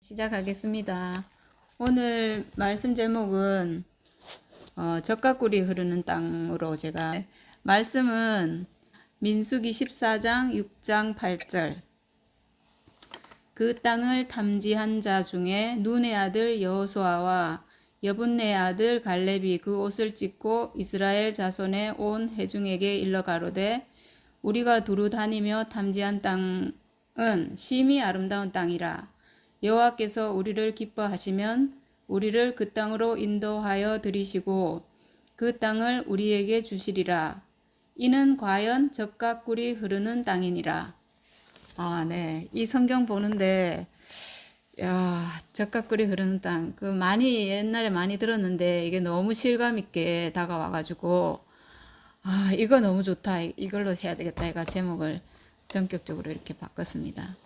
시작하겠습니다. 오늘 말씀 제목은 젖가꿀이 흐르는 땅으로 제가 말씀은 민수기 14장 6장 8절. 그 땅을 탐지한 자 중에 눈의 아들 여호수아와 여분네 아들 갈렙이 그 옷을 찢고 이스라엘 자손의 온 회중에게 일러 가로되 우리가 두루 다니며 탐지한 땅은 심히 아름다운 땅이라. 여호와께서 우리를 기뻐하시면 우리를 그 땅으로 인도하여 들이시고 그 땅을 우리에게 주시리라. 이는 과연 젖과 꿀이 흐르는 땅이니라. 네. 이 성경 보는데 젖과 꿀이 흐르는 땅. 옛날에 많이 들었는데 이게 너무 실감 있게 다가와가지고 이거 너무 좋다. 이걸로 해야 되겠다. 제가 제목을 전격적으로 이렇게 바꿨습니다.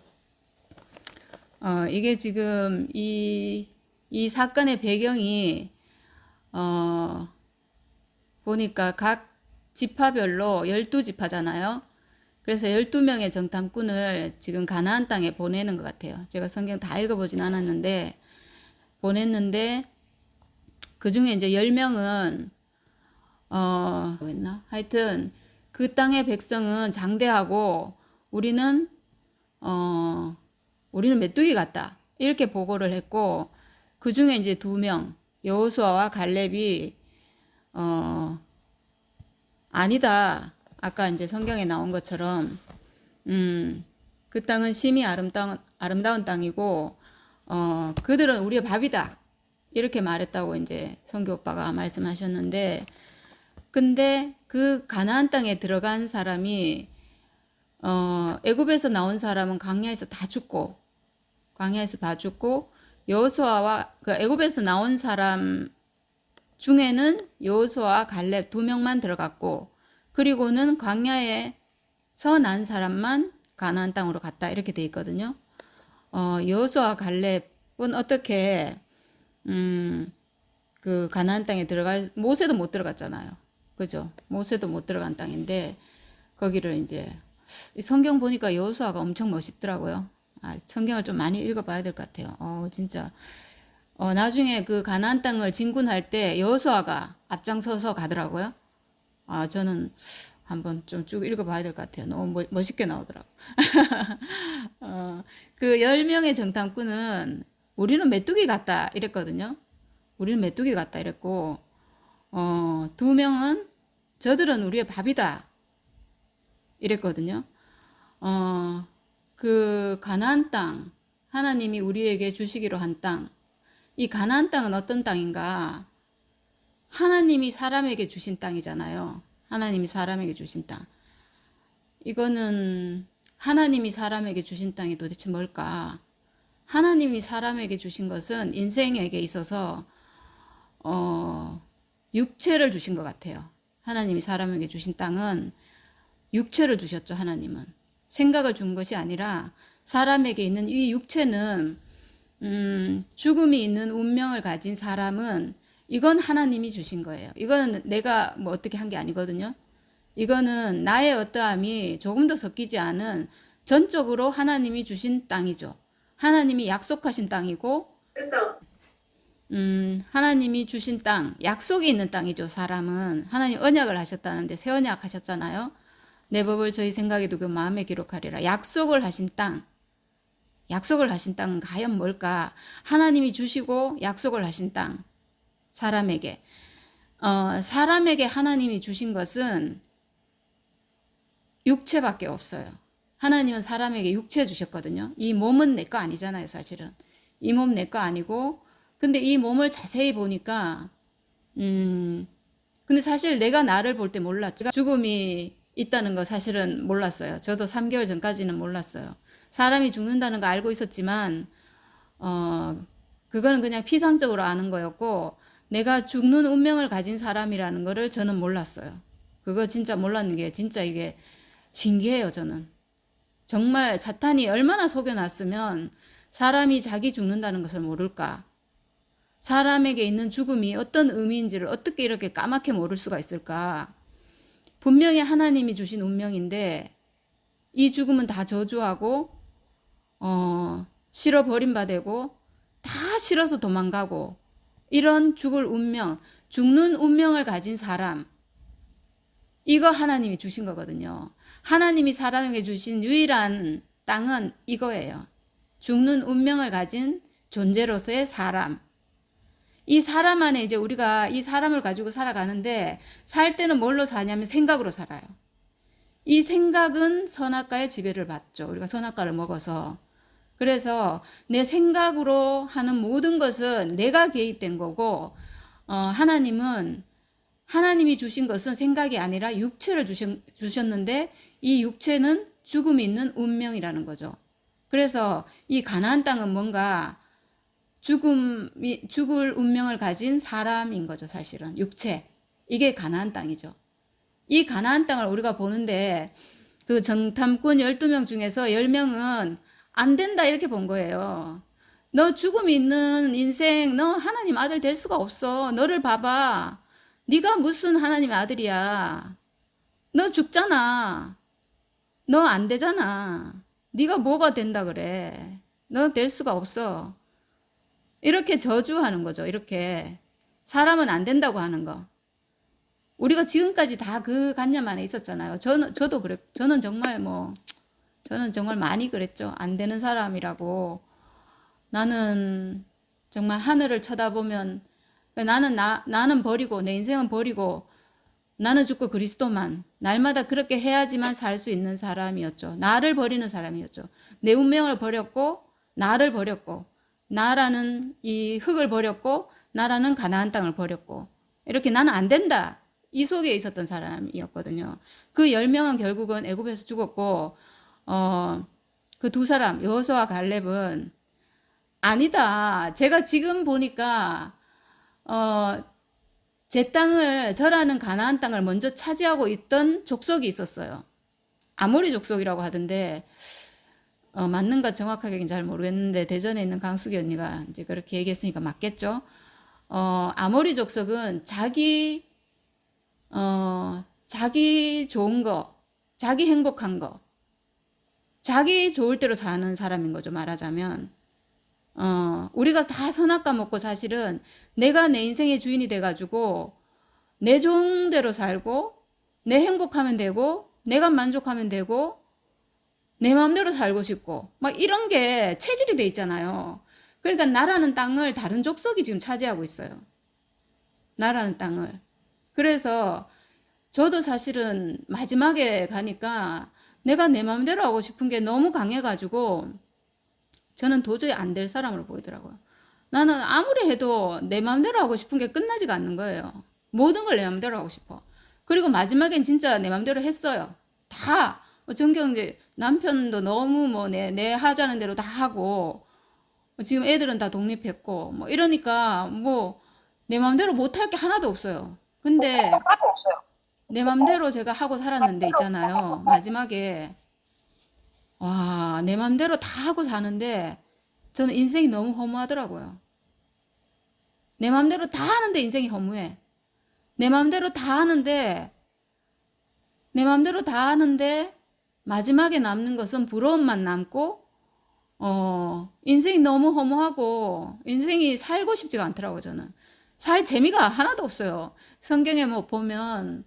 이게 지금 이 사건의 배경이, 보니까 각 지파별로 12지파잖아요. 그래서 12명의 정탐꾼을 지금 가나안 땅에 보내는 것 같아요. 제가 성경 다 읽어보진 않았는데, 보냈는데, 그 중에 이제 10명은, 뭐였나? 하여튼, 그 땅의 백성은 장대하고, 우리는 메뚜기 같다. 이렇게 보고를 했고, 그 중에 이제 2명, 여호수아와 갈렙이, 아니다. 아까 이제 성경에 나온 것처럼, 그 땅은 심히 아름다운 땅이고, 그들은 우리의 밥이다. 이렇게 말했다고 이제 성교 오빠가 말씀하셨는데, 근데 그 가나안 땅에 들어간 사람이, 애굽에서 나온 사람은 광야에서 다 죽고, 여호수아와 그 애굽에서 나온 사람 중에는 여호수아와 갈렙 2명만 들어갔고, 그리고는 광야에서 난 사람만 가나안 땅으로 갔다. 이렇게 돼 있거든요. 여호수아와 갈렙은 어떻게 그 가나안 땅에 모세도 못 들어갔잖아요. 그죠? 모세도 못 들어간 땅인데 거기를 이제 성경 보니까 여호수아가 엄청 멋있더라고요. 성경을 좀 많이 읽어봐야 될 것 같아요. 진짜. 나중에 그 가나안 땅을 진군할 때 여호수아가 앞장서서 가더라고요. 저는 한번 좀 쭉 읽어봐야 될 것 같아요. 너무 멋있게 나오더라고. 그 10명의 정탐꾼은 우리는 메뚜기 같다 이랬거든요. 우리는 메뚜기 같다 이랬고, 2명은 저들은 우리의 밥이다 이랬거든요. 그 가나안 땅, 하나님이 우리에게 주시기로 한 땅. 이 가나안 땅은 어떤 땅인가? 하나님이 사람에게 주신 땅이잖아요. 하나님이 사람에게 주신 땅. 이거는 하나님이 사람에게 주신 땅이 도대체 뭘까? 하나님이 사람에게 주신 것은 인생에게 있어서 육체를 주신 것 같아요. 하나님이 사람에게 주신 땅은 육체를 주셨죠. 하나님은 생각을 준 것이 아니라 사람에게 있는 이 육체는, 죽음이 있는 운명을 가진 사람은 이건 하나님이 주신 거예요. 이거는 내가 뭐 어떻게 한 게 아니거든요. 이거는 나의 어떠함이 조금 더 섞이지 않은 전적으로 하나님이 주신 땅이죠. 하나님이 약속하신 땅이고, 하나님이 주신 땅, 약속이 있는 땅이죠. 사람은 하나님 언약을 하셨다는데 새 언약 하셨잖아요. 내 법을 저희 생각에 두고 마음에 기록하리라. 약속을 하신 땅은 과연 뭘까? 하나님이 주시고 약속을 하신 땅, 사람에게 하나님이 주신 것은 육체밖에 없어요. 하나님은 사람에게 육체 주셨거든요. 이 몸은 내 거 아니잖아요, 사실은. 이 몸 내 거 아니고, 근데 이 몸을 자세히 보니까, 근데 사실 내가 나를 볼 때 몰랐죠. 죽음이 있다는 거 사실은 몰랐어요. 저도 3개월 전까지는 몰랐어요. 사람이 죽는다는 거 알고 있었지만, 그거는 그냥 피상적으로 아는 거였고, 내가 죽는 운명을 가진 사람이라는 거를 저는 몰랐어요. 그거 진짜 몰랐는 게 진짜 이게 신기해요, 저는. 정말 사탄이 얼마나 속여놨으면 사람이 자기 죽는다는 것을 모를까? 사람에게 있는 죽음이 어떤 의미인지를 어떻게 이렇게 까맣게 모를 수가 있을까? 분명히 하나님이 주신 운명인데 이 죽음은 다 저주하고 실어 버림받고 다 싫어서 도망가고 이런 죽을 운명, 죽는 운명을 가진 사람, 이거 하나님이 주신 거거든요. 하나님이 사람에게 주신 유일한 땅은 이거예요. 죽는 운명을 가진 존재로서의 사람. 이 사람 안에 이제 우리가 이 사람을 가지고 살아가는데 살 때는 뭘로 사냐면 생각으로 살아요. 이 생각은 선악과의 지배를 받죠. 우리가 선악과를 먹어서. 그래서 내 생각으로 하는 모든 것은 내가 개입된 거고, 하나님은 하나님이 주신 것은 생각이 아니라 육체를 주셨는데 이 육체는 죽음이 있는 운명이라는 거죠. 그래서 이 가나안 땅은 뭔가 죽을 운명을 가진 사람인 거죠, 사실은. 육체. 이게 가나안 땅이죠. 이 가나안 땅을 우리가 보는데 그 정탐꾼 12명 중에서 10명은 안 된다 이렇게 본 거예요. 너 죽음이 있는 인생, 너 하나님 아들 될 수가 없어. 너를 봐봐. 네가 무슨 하나님의 아들이야. 너 죽잖아. 너 안 되잖아. 네가 뭐가 된다 그래. 너 될 수가 없어. 이렇게 저주하는 거죠. 이렇게 사람은 안 된다고 하는 거. 우리가 지금까지 다 그 관념 안에 있었잖아요. 저도 저는 정말 많이 그랬죠. 안 되는 사람이라고. 나는 정말 하늘을 쳐다보면 나는 버리고 내 인생은 버리고 나는 죽고 그리스도만 날마다 그렇게 해야지만 살 수 있는 사람이었죠. 나를 버리는 사람이었죠. 내 운명을 버렸고 나를 버렸고 나라는 이 흙을 버렸고 나라는 가나안 땅을 버렸고 이렇게 나는 안 된다. 이 속에 있었던 사람이었거든요. 그 10명은 결국은 애굽에서 죽었고 그 두 사람 여호수아와 갈렙은 아니다. 제가 지금 보니까 제 땅을 저라는 가나안 땅을 먼저 차지하고 있던 족속이 있었어요. 아모리 족속이라고 하던데 맞는가 정확하게는 잘 모르겠는데 대전에 있는 강숙이 언니가 이제 그렇게 얘기했으니까 맞겠죠. 아모리 족속은 자기 좋은 거, 자기 행복한 거, 자기 좋을 대로 사는 사람인 거죠, 말하자면. 우리가 다 선악과 먹고 사실은 내가 내 인생의 주인이 돼가지고 내 좋은 대로 살고 내 행복하면 되고 내가 만족하면 되고 내 마음대로 살고 싶고 막 이런 게 체질이 돼 있잖아요. 그러니까 나라는 땅을 다른 족속이 지금 차지하고 있어요. 나라는 땅을. 그래서 저도 사실은 마지막에 가니까 내가 내 마음대로 하고 싶은 게 너무 강해가지고 저는 도저히 안 될 사람으로 보이더라고요. 나는 아무리 해도 내 마음대로 하고 싶은 게 끝나지가 않는 거예요. 모든 걸 내 마음대로 하고 싶어. 그리고 마지막엔 진짜 내 마음대로 했어요. 다. 정경제 남편도 너무 내 하자는 대로 다 하고 지금 애들은 다 독립했고 이러니까 내 마음대로 못할 게 하나도 없어요. 근데 내 맘대로 제가 하고 살았는데 있잖아요. 마지막에 와, 내 맘대로 다 하고 사는데 저는 인생이 너무 허무하더라고요. 내 맘대로 다 하는데 인생이 허무해. 내 맘대로 다 하는데 내 맘대로 다 하는데 마지막에 남는 것은 부러움만 남고 인생이 너무 허무하고 인생이 살고 싶지가 않더라고요, 저는. 살 재미가 하나도 없어요. 성경에 보면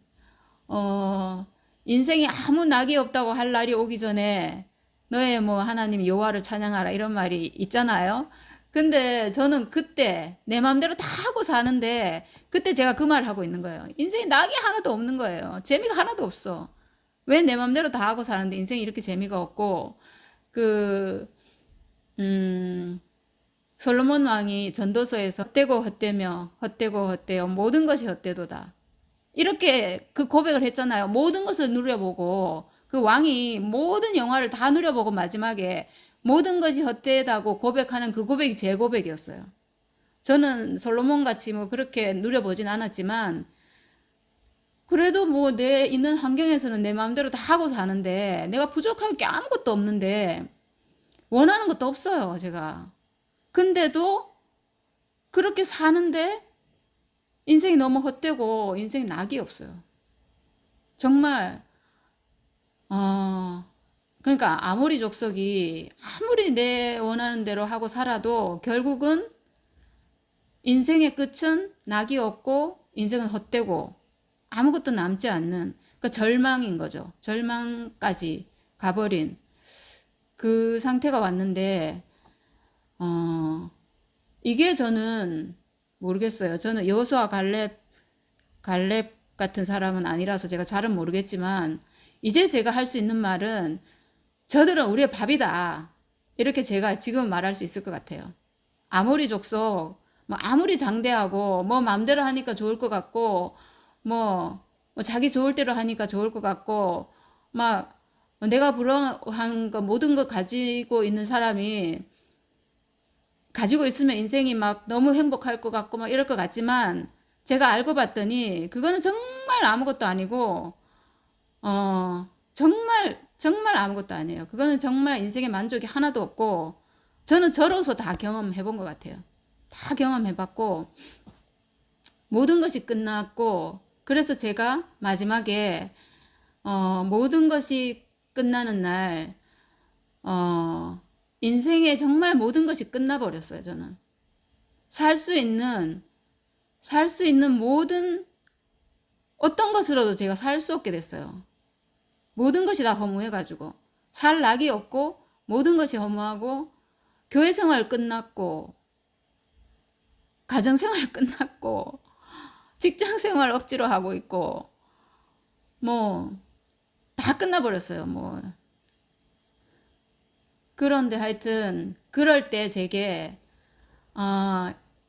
인생이 아무 낙이 없다고 할 날이 오기 전에 너의 하나님 여호와를 찬양하라 이런 말이 있잖아요. 근데 저는 그때 내 마음대로 다 하고 사는데 그때 제가 그 말을 하고 있는 거예요. 인생에 낙이 하나도 없는 거예요. 재미가 하나도 없어. 왜 내 마음대로 다 하고 사는데 인생이 이렇게 재미가 없고 솔로몬 왕이 전도서에서 헛되고 헛되며 헛되고 헛되어 모든 것이 헛되도다. 이렇게 그 고백을 했잖아요. 모든 것을 누려보고 그 왕이 모든 영화를 다 누려보고 마지막에 모든 것이 헛되다고 고백하는 그 고백이 제 고백이었어요. 저는 솔로몬 같이 그렇게 누려보진 않았지만 그래도 내 있는 환경에서는 내 마음대로 다 하고 사는데 내가 부족할 게 아무것도 없는데 원하는 것도 없어요, 제가. 근데도 그렇게 사는데 인생이 너무 헛되고 인생이 낙이 없어요. 정말 그러니까 아모리 족속이 아무리 내 원하는 대로 하고 살아도 결국은 인생의 끝은 낙이 없고 인생은 헛되고 아무것도 남지 않는 그 절망인 거죠. 절망까지 가버린 그 상태가 왔는데 이게 저는 모르겠어요. 저는 여호수아 갈렙 같은 사람은 아니라서 제가 잘은 모르겠지만 이제 제가 할 수 있는 말은 저들은 우리의 밥이다. 이렇게 제가 지금 말할 수 있을 것 같아요. 아모리 족속 뭐 아무리 장대하고 뭐 마음대로 하니까 좋을 것 같고 뭐 자기 좋을 대로 하니까 좋을 것 같고 막 내가 불행한 거 모든 거 가지고 있는 사람이 가지고 있으면 인생이 막 너무 행복할 것 같고 막 이럴 것 같지만 제가 알고 봤더니 그거는 정말 아무것도 아니고 정말 아무것도 아니에요. 그거는 정말 인생의 만족이 하나도 없고 저는 저로서 다 경험해 본 것 같아요. 다 경험해 봤고 모든 것이 끝났고 그래서 제가 마지막에 모든 것이 끝나는 날 인생에 정말 모든 것이 끝나버렸어요. 저는 살 수 있는 모든 어떤 것으로도 제가 살 수 없게 됐어요. 모든 것이 다 허무해가지고 살 낙이 없고 모든 것이 허무하고 교회 생활 끝났고 가정 생활 끝났고 직장 생활 억지로 하고 있고 뭐 다 끝나버렸어요. 뭐 그런데 하여튼 그럴 때 제게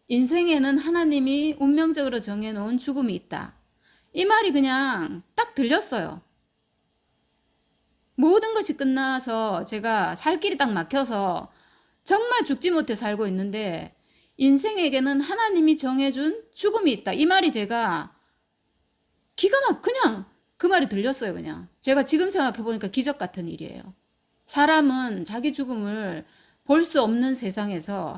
인생에는 하나님이 운명적으로 정해놓은 죽음이 있다. 이 말이 그냥 딱 들렸어요. 모든 것이 끝나서 제가 살 길이 딱 막혀서 정말 죽지 못해 살고 있는데 인생에게는 하나님이 정해준 죽음이 있다. 이 말이 제가 기가 막 그냥 그 말이 들렸어요. 그냥 제가 지금 생각해보니까 기적 같은 일이에요. 사람은 자기 죽음을 볼 수 없는 세상에서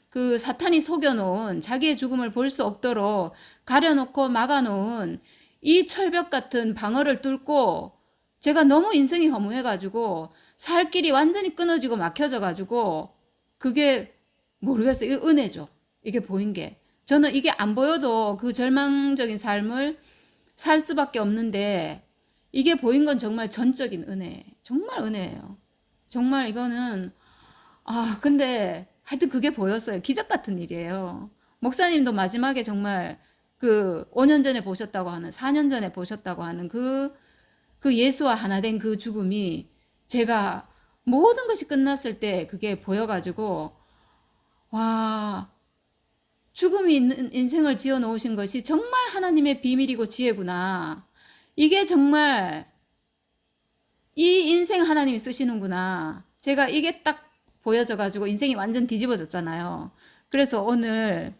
그 사탄이 속여놓은 자기의 죽음을 볼 수 없도록 가려놓고 막아놓은 이 철벽 같은 방어를 뚫고 제가 너무 인생이 허무해가지고 살 길이 완전히 끊어지고 막혀져가지고 그게 모르겠어요. 이거 은혜죠. 이게 보인 게. 저는 이게 안 보여도 그 절망적인 삶을 살 수밖에 없는데 이게 보인 건 정말 전적인 은혜. 정말 은혜예요. 정말 이거는 근데 하여튼 그게 보였어요. 기적 같은 일이에요. 목사님도 마지막에 정말 그 5년 전에 보셨다고 하는 4년 전에 보셨다고 하는 그 예수와 하나 된 그 죽음이 제가 모든 것이 끝났을 때 그게 보여가지고 와 죽음이 있는 인생을 지어 놓으신 것이 정말 하나님의 비밀이고 지혜구나. 이게 정말 이 인생 하나님이 쓰시는구나. 제가 이게 딱 보여져가지고 인생이 완전 뒤집어졌잖아요. 그래서 오늘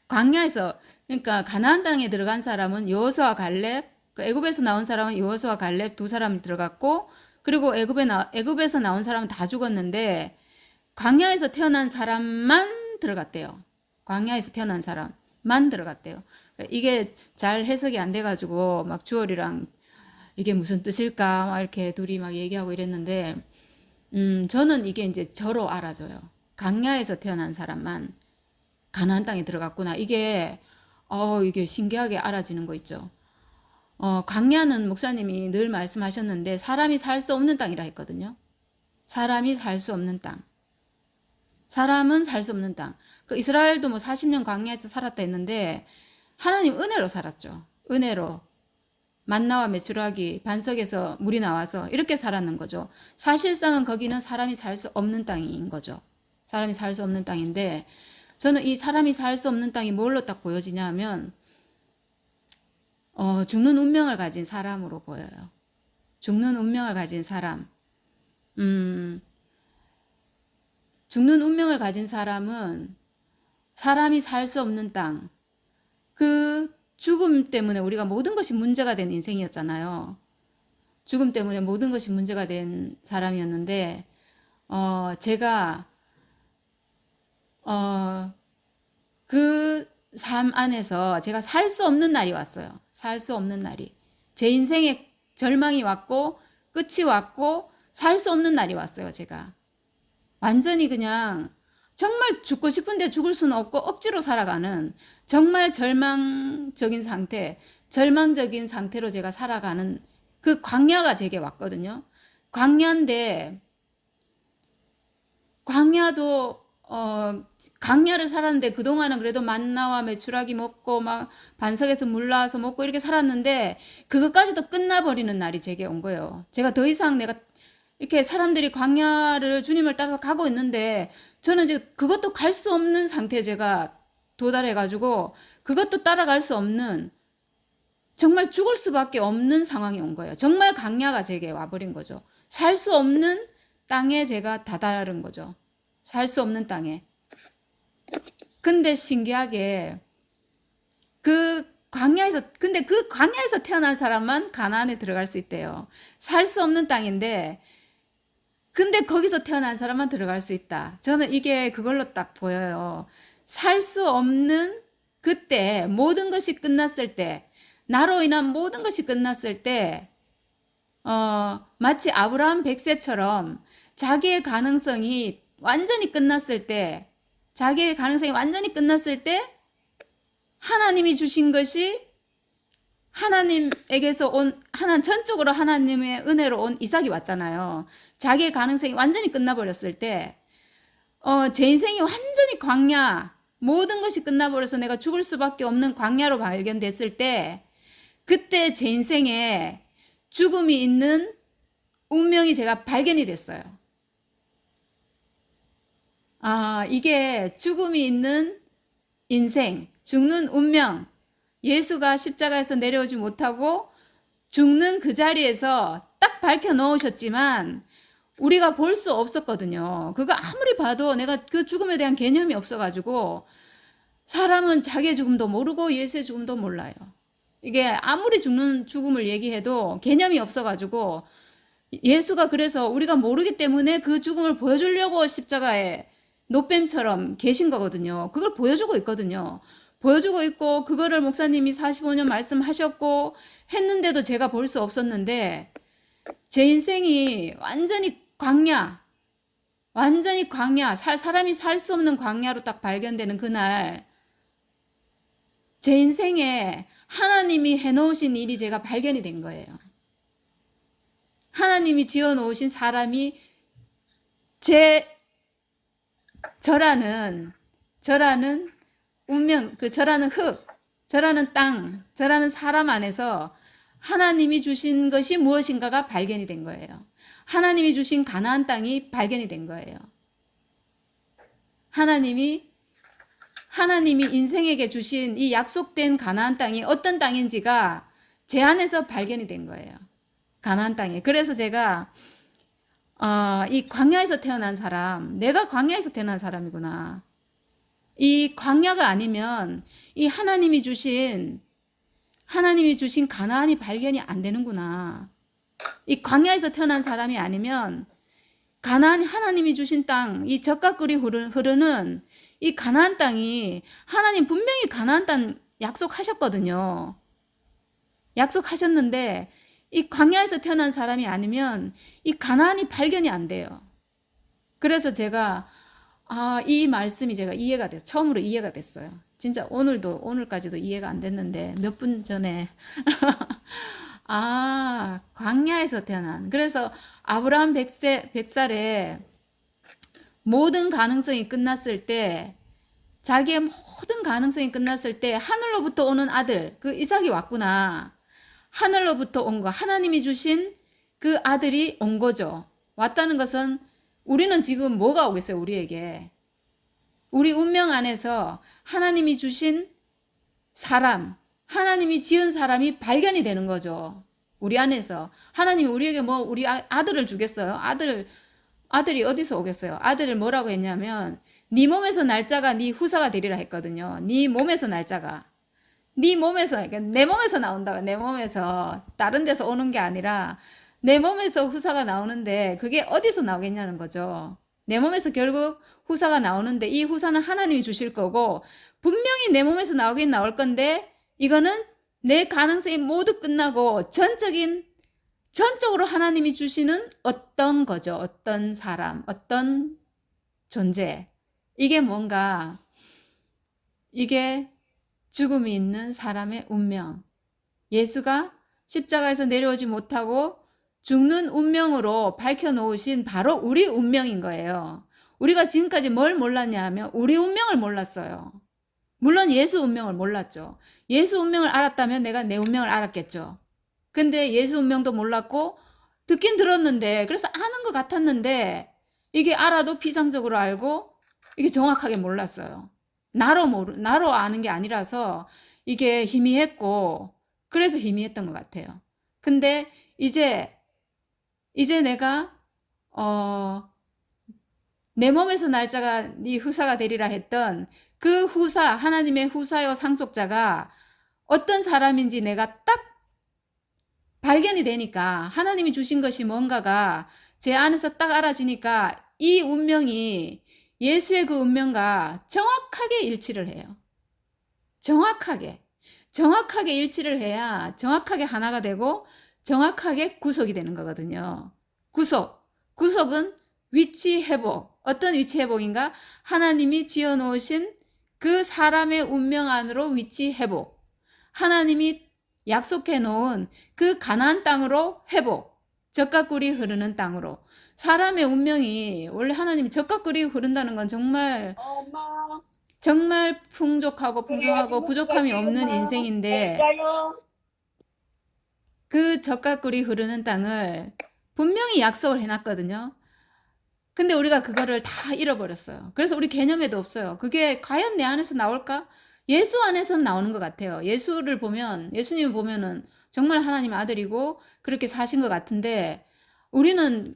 광야에서 그러니까 가나안 땅에 들어간 사람은 여호수아 갈렙, 그 애굽에서 나온 사람은 여호수아 갈렙 두 사람이 들어갔고 그리고 애굽에서 나온 사람은 다 죽었는데 광야에서 태어난 사람만 들어갔대요. 광야에서 태어난 사람만 들어갔대요. 이게 잘 해석이 안 돼가지고 막 주얼이랑 이게 무슨 뜻일까 막 이렇게 둘이 막 얘기하고 이랬는데 저는 이게 이제 저로 알아져요. 광야에서 태어난 사람만 가나안 땅에 들어갔구나. 이게 이게 신기하게 알아지는 거 있죠. 광야는 목사님이 늘 말씀하셨는데 사람이 살 수 없는 땅이라 했거든요. 사람이 살 수 없는 땅. 사람은 살 수 없는 땅. 그 이스라엘도 뭐 40년 광야에서 살았다 했는데 하나님 은혜로 살았죠. 은혜로. 만나와 메추라기 반석에서 물이 나와서 이렇게 살았는 거죠. 사실상은 거기는 사람이 살 수 없는 땅인 거죠. 사람이 살 수 없는 땅인데 저는 이 사람이 살 수 없는 땅이 뭘로 딱 보여지냐 하면 죽는 운명을 가진 사람으로 보여요. 죽는 운명을 가진 사람. 죽는 운명을 가진 사람은 사람이 살 수 없는 땅. 그 죽음 때문에 우리가 모든 것이 문제가 된 인생이었잖아요. 죽음 때문에 모든 것이 문제가 된 사람이었는데 제가 그 삶 안에서 제가 살 수 없는 날이 왔어요. 살 수 없는 날이. 제 인생에 절망이 왔고 끝이 왔고 살 수 없는 날이 왔어요. 제가 완전히 그냥 정말 죽고 싶은데 죽을 수는 없고 억지로 살아가는 정말 절망적인 상태로 제가 살아가는 그 광야가 제게 왔거든요. 광야인데 광야를 살았는데 그동안은 그래도 만나와 메추라기 먹고 막 반석에서 물 나와서 먹고 이렇게 살았는데 그것까지도 끝나버리는 날이 제게 온 거예요. 제가 더 이상 내가 이렇게 사람들이 광야를 주님을 따라 가고 있는데 저는 이제 그것도 갈 수 없는 상태에 제가 도달해가지고 그것도 따라갈 수 없는 정말 죽을 수밖에 없는 상황이 온 거예요. 정말 광야가 제게 와버린 거죠. 살 수 없는 땅에 제가 다다른 거죠. 살 수 없는 땅에. 근데 신기하게 근데 그 광야에서 태어난 사람만 가나안에 들어갈 수 있대요. 살 수 없는 땅인데 근데 거기서 태어난 사람만 들어갈 수 있다. 저는 이게 그걸로 딱 보여요. 살 수 없는 그때 모든 것이 끝났을 때, 나로 인한 모든 것이 끝났을 때, 마치 아브라함 100세처럼 자기의 가능성이 완전히 끝났을 때, 하나님이 주신 것이 하나님에게서 전적으로 하나님의 은혜로 온 이삭이 왔잖아요. 자기의 가능성이 완전히 끝나버렸을 때, 제 인생이 완전히 광야, 모든 것이 끝나버려서 내가 죽을 수밖에 없는 광야로 발견됐을 때, 그때 제 인생에 죽음이 있는 운명이 제가 발견이 됐어요. 이게 죽음이 있는 인생, 죽는 운명, 예수가 십자가에서 내려오지 못하고 죽는 그 자리에서 딱 밝혀 놓으셨지만 우리가 볼 수 없었거든요. 그거 아무리 봐도 내가 그 죽음에 대한 개념이 없어가지고 사람은 자기의 죽음도 모르고 예수의 죽음도 몰라요. 이게 아무리 죽는 죽음을 얘기해도 개념이 없어가지고 예수가 그래서 우리가 모르기 때문에 그 죽음을 보여주려고 십자가에 노뱀처럼 계신 거거든요. 그걸 보여주고 있거든요. 보여주고 있고 그거를 목사님이 45년 말씀하셨고 했는데도 제가 볼 수 없었는데 제 인생이 완전히 광야, 사람이 살 수 없는 광야로 딱 발견되는 그날 제 인생에 하나님이 해놓으신 일이 제가 발견이 된 거예요. 하나님이 지어놓으신 사람이 저라는 운명, 저라는 흙, 저라는 땅, 저라는 사람 안에서 하나님이 주신 것이 무엇인가가 발견이 된 거예요. 하나님이 주신 가나안 땅이 발견이 된 거예요. 하나님이 인생에게 주신 이 약속된 가나안 땅이 어떤 땅인지가 제 안에서 발견이 된 거예요. 가나안 땅에. 그래서 제가 이 광야에서 태어난 사람, 내가 광야에서 태어난 사람이구나. 이 광야가 아니면 이 하나님이 주신 가나안이 발견이 안 되는구나. 이 광야에서 태어난 사람이 아니면 가나안 하나님이 주신 땅, 이 젖과 꿀이 흐르는 이 가나안 땅이 하나님 분명히 가나안 땅 약속하셨거든요. 약속하셨는데 이 광야에서 태어난 사람이 아니면 이 가나안이 발견이 안 돼요. 그래서 제가 이 말씀이 제가 이해가 됐어요. 처음으로 이해가 됐어요. 진짜 오늘까지도 이해가 안 됐는데 몇 분 전에 광야에서 태어난. 그래서 아브라함 100살에 모든 가능성이 끝났을 때, 자기의 모든 가능성이 끝났을 때 하늘로부터 오는 아들, 그 이삭이 왔구나. 하늘로부터 온 거, 하나님이 주신 그 아들이 온 거죠. 왔다는 것은 우리는 지금 뭐가 오겠어요, 우리에게. 우리 운명 안에서 하나님이 주신 사람, 하나님이 지은 사람이 발견이 되는 거죠. 우리 안에서. 하나님이 우리에게 우리 아들을 주겠어요? 아들이 어디서 오겠어요? 아들을 뭐라고 했냐면, 네 몸에서 날짜가 네 후사가 되리라 했거든요. 네 몸에서 날짜가. 그러니까 내 몸에서 나온다고. 내 몸에서. 다른 데서 오는 게 아니라 내 몸에서 후사가 나오는데 그게 어디서 나오겠냐는 거죠. 내 몸에서 결국 후사가 나오는데 이 후사는 하나님이 주실 거고 분명히 내 몸에서 나오긴 나올 건데 이거는 내 가능성이 모두 끝나고 전적인 전적으로 하나님이 주시는 어떤 거죠. 어떤 사람, 어떤 존재. 이게 뭔가, 이게 죽음이 있는 사람의 운명. 예수가 십자가에서 내려오지 못하고 죽는 운명으로 밝혀놓으신 바로 우리 운명인 거예요. 우리가 지금까지 뭘 몰랐냐 하면 우리 운명을 몰랐어요. 물론 예수 운명을 몰랐죠. 예수 운명을 알았다면 내가 내 운명을 알았겠죠. 근데 예수 운명도 몰랐고 듣긴 들었는데 그래서 아는 것 같았는데 이게 알아도 피상적으로 알고 이게 정확하게 몰랐어요. 나로 아는 게 아니라서 이게 희미했고 그래서 희미했던 것 같아요. 근데 이제 내가 내 몸에서 날짜가 네 후사가 되리라 했던 그 후사, 하나님의 후사요 상속자가 어떤 사람인지 내가 딱 발견이 되니까 하나님이 주신 것이 뭔가가 제 안에서 딱 알아지니까 이 운명이 예수의 그 운명과 정확하게 일치를 해요. 정확하게. 정확하게 일치를 해야 정확하게 하나가 되고 정확하게 구속이 되는 거거든요. 구속은 위치 회복. 어떤 위치 회복인가? 하나님이 지어 놓으신 그 사람의 운명 안으로 위치 회복. 하나님이 약속해 놓은 그 가나안 땅으로 회복. 젖과 꿀이 흐르는 땅으로. 사람의 운명이 원래 하나님이 젖과 꿀이 흐른다는 건 정말 풍족하고 풍성하고 부족함이 없는 인생인데 그 젖과 꿀이 흐르는 땅을 분명히 약속을 해놨거든요. 근데 우리가 그거를 다 잃어버렸어요. 그래서 우리 개념에도 없어요. 그게 과연 내 안에서 나올까? 예수 안에서는 나오는 것 같아요. 예수님을 보면은 정말 하나님 아들이고 그렇게 사신 것 같은데 우리는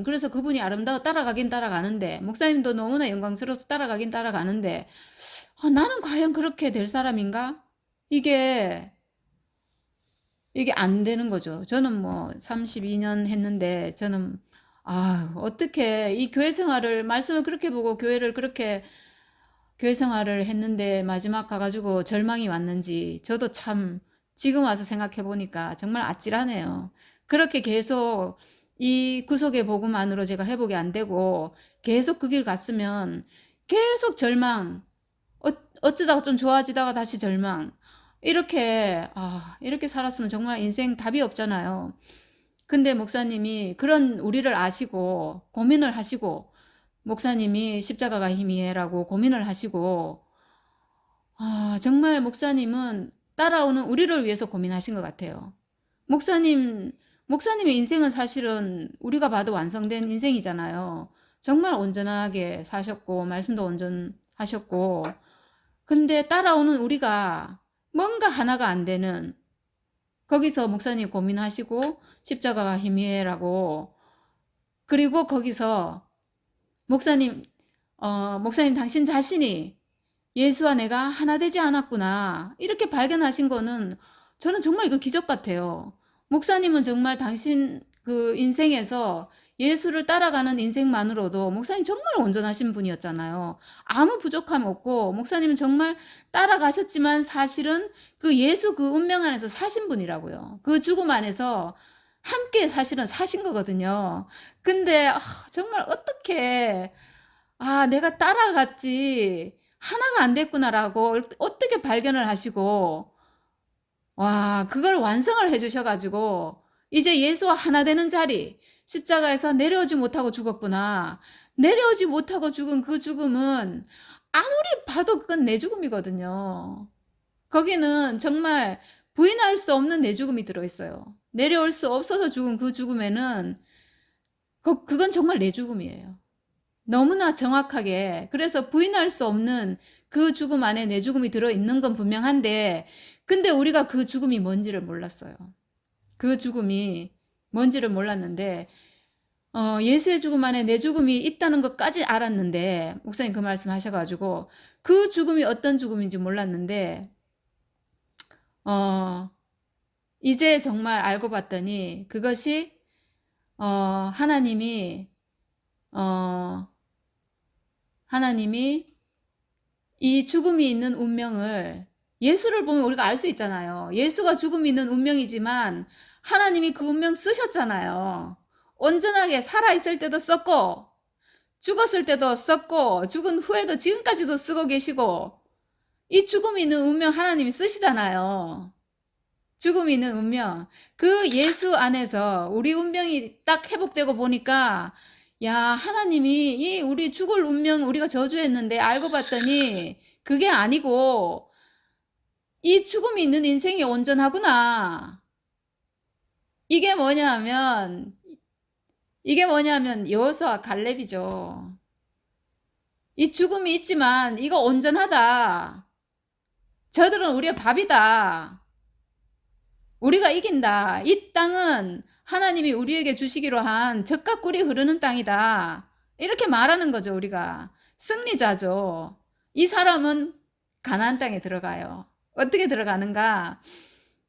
그래서 그분이 아름다워 따라가긴 따라가는데, 목사님도 너무나 영광스러워서 따라가긴 따라가는데, 나는 과연 그렇게 될 사람인가? 이게, 이게 안 되는 거죠. 저는 뭐 32년 했는데, 저는, 어떻게 이 교회 생활을, 말씀을 그렇게 보고 교회 생활을 했는데 마지막 가가지고 절망이 왔는지, 저도 참, 지금 와서 생각해 보니까 정말 아찔하네요. 그렇게 계속 이 구속의 복음만으로 제가 회복이 안 되고 계속 그 길 갔으면 계속 절망, 어쩌다가 좀 좋아지다가 다시 절망. 이렇게 살았으면 정말 인생 답이 없잖아요. 근데 목사님이 그런 우리를 아시고 고민을 하시고, 목사님이 십자가가 힘이에라고 고민을 하시고, 정말 목사님은 따라오는 우리를 위해서 고민하신 것 같아요. 목사님, 목사님의 인생은 사실은 우리가 봐도 완성된 인생이잖아요. 정말 온전하게 사셨고, 말씀도 온전하셨고, 근데 따라오는 우리가 뭔가 하나가 안 되는, 거기서 목사님 고민하시고, 십자가가 힘이에라고, 그리고 거기서 목사님, 목사님 당신 자신이 예수와 내가 하나 되지 않았구나. 이렇게 발견하신 거는 저는 정말 이거 기적 같아요. 목사님은 정말 당신 그 인생에서 예수를 따라가는 인생만으로도 목사님 정말 온전하신 분이었잖아요. 아무 부족함 없고 목사님은 정말 따라가셨지만 사실은 그 예수 그 운명 안에서 사신 분이라고요. 그 죽음 안에서 함께 사실은 사신 거거든요. 근데 정말 어떻게 내가 따라갔지 하나가 안 됐구나라고 어떻게 발견을 하시고, 와, 그걸 완성을 해주셔가지고 이제 예수와 하나 되는 자리, 십자가에서 내려오지 못하고 죽었구나. 내려오지 못하고 죽은 그 죽음은 아무리 봐도 그건 내 죽음이거든요. 거기는 정말 부인할 수 없는 내 죽음이 들어있어요. 내려올 수 없어서 죽은 그 죽음에는 그건 정말 내 죽음이에요. 너무나 정확하게. 그래서 부인할 수 없는 그 죽음 안에 내 죽음이 들어있는 건 분명한데, 근데 우리가 그 죽음이 뭔지를 몰랐어요. 그 죽음이 뭔지를 몰랐는데, 예수의 죽음 안에 내 죽음이 있다는 것까지 알았는데, 목사님 그 말씀 하셔가지고, 그 죽음이 어떤 죽음인지 몰랐는데, 이제 정말 알고 봤더니, 그것이, 하나님이, 어, 하나님이 이 죽음이 있는 운명을, 예수를 보면 우리가 알 수 있잖아요. 예수가 죽음이 있는 운명이지만 하나님이 그 운명 쓰셨잖아요. 온전하게 살아있을 때도 썼고, 죽었을 때도 썼고, 죽은 후에도 지금까지도 쓰고 계시고, 이 죽음이 있는 운명 하나님이 쓰시잖아요. 죽음이 있는 운명. 그 예수 안에서 우리 운명이 딱 회복되고 보니까, 야, 하나님이 이 우리 죽을 운명 우리가 저주했는데 알고 봤더니 그게 아니고, 이 죽음이 있는 인생이 온전하구나. 이게 뭐냐면, 여호수아 갈렙이죠. 이 죽음이 있지만 이거 온전하다. 저들은 우리의 밥이다. 우리가 이긴다. 이 땅은 하나님이 우리에게 주시기로 한 젖과 꿀이 흐르는 땅이다. 이렇게 말하는 거죠, 우리가. 승리자죠. 이 사람은 가나안 땅에 들어가요. 어떻게 들어가는가?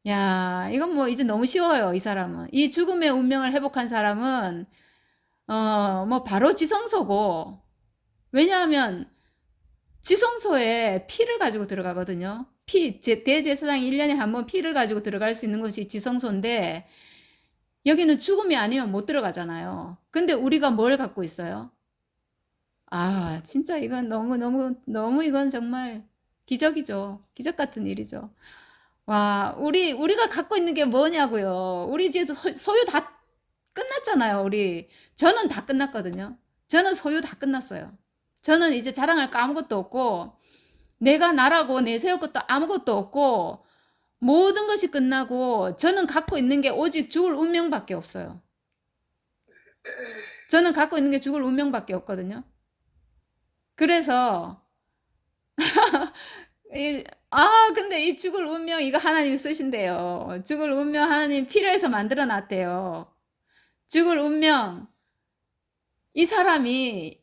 야, 이건 뭐 이제 너무 쉬워요, 이 사람은. 이 죽음의 운명을 회복한 사람은 뭐 바로 지성소고, 왜냐하면 지성소에 피를 가지고 들어가거든요. 대제사장이 1년에 한 번 피를 가지고 들어갈 수 있는 것이 지성소인데, 여기는 죽음이 아니면 못 들어가잖아요. 근데 우리가 뭘 갖고 있어요? 아, 진짜 이건 너무 이건 정말 기적이죠. 기적 같은 일이죠. 와, 우리가 갖고 있는 게 뭐냐고요. 우리 이제 소유 다 끝났잖아요, 우리. 저는 다 끝났거든요. 저는 소유 다 끝났어요. 저는 이제 자랑할 거 아무것도 없고, 내가 나라고 내세울 것도 아무것도 없고, 모든 것이 끝나고, 저는 갖고 있는 게 오직 죽을 운명밖에 없어요. 저는 갖고 있는 게 죽을 운명밖에 없거든요. 그래서, 근데 이 죽을 운명, 이거 하나님이 쓰신대요. 죽을 운명 하나님 필요해서 만들어 놨대요. 죽을 운명, 이 사람이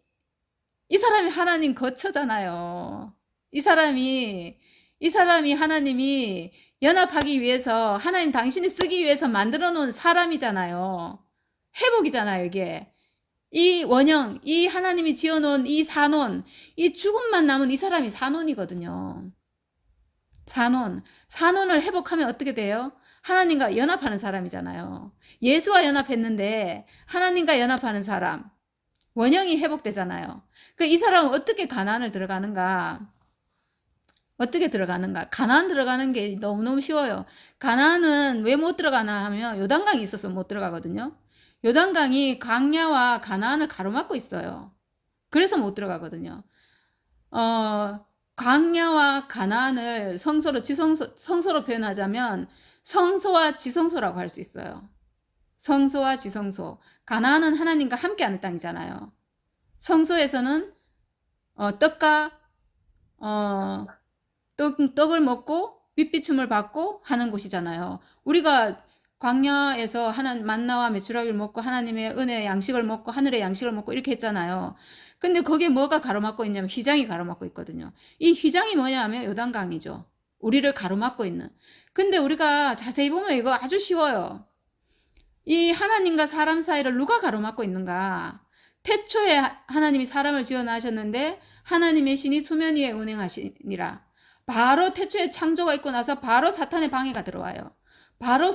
하나님 거처잖아요. 이 사람이 하나님이 연합하기 위해서, 하나님 당신이 쓰기 위해서 만들어 놓은 사람이잖아요. 회복이잖아요, 이게. 이 원형, 이 하나님이 지어 놓은 이 산원, 이 죽음만 남은 이 사람이 산원이거든요. 산원을 회복하면 어떻게 돼요? 하나님과 연합하는 사람이잖아요. 예수와 연합했는데 하나님과 연합하는 사람, 원형이 회복되잖아요. 이 사람은 어떻게 가나안을 들어가는가? 어떻게 들어가는가? 가나안 들어가는 게 너무너무 쉬워요. 가나안은 왜 못 들어가나 하면 요단강이 있어서 못 들어가거든요. 요단강이 광야와 가나안을 가로막고 있어요. 그래서 못 들어가거든요. 광야와 가나안을 성소로 표현하자면 성소와 지성소라고 할 수 있어요. 성소와 지성소. 가나안은 하나님과 함께하는 땅이잖아요. 성소에서는 떡과 떡을 먹고 빛비춤을 받고 하는 곳이잖아요. 우리가 광야에서 만나와 메추라기를 먹고 하나님의 은혜의 양식을 먹고 하늘의 양식을 먹고 이렇게 했잖아요. 근데 거기에 뭐가 가로막고 있냐면 휘장이 가로막고 있거든요. 이 휘장이 뭐냐면 요단강이죠. 우리를 가로막고 있는. 근데 우리가 자세히 보면 이거 아주 쉬워요. 이 하나님과 사람 사이를 누가 가로막고 있는가? 태초에 하나님이 사람을 지어나셨는데 하나님의 신이 수면 위에 운행하시니라. 바로 태초에 창조가 있고 나서 바로 사탄의 방해가 들어와요. 바로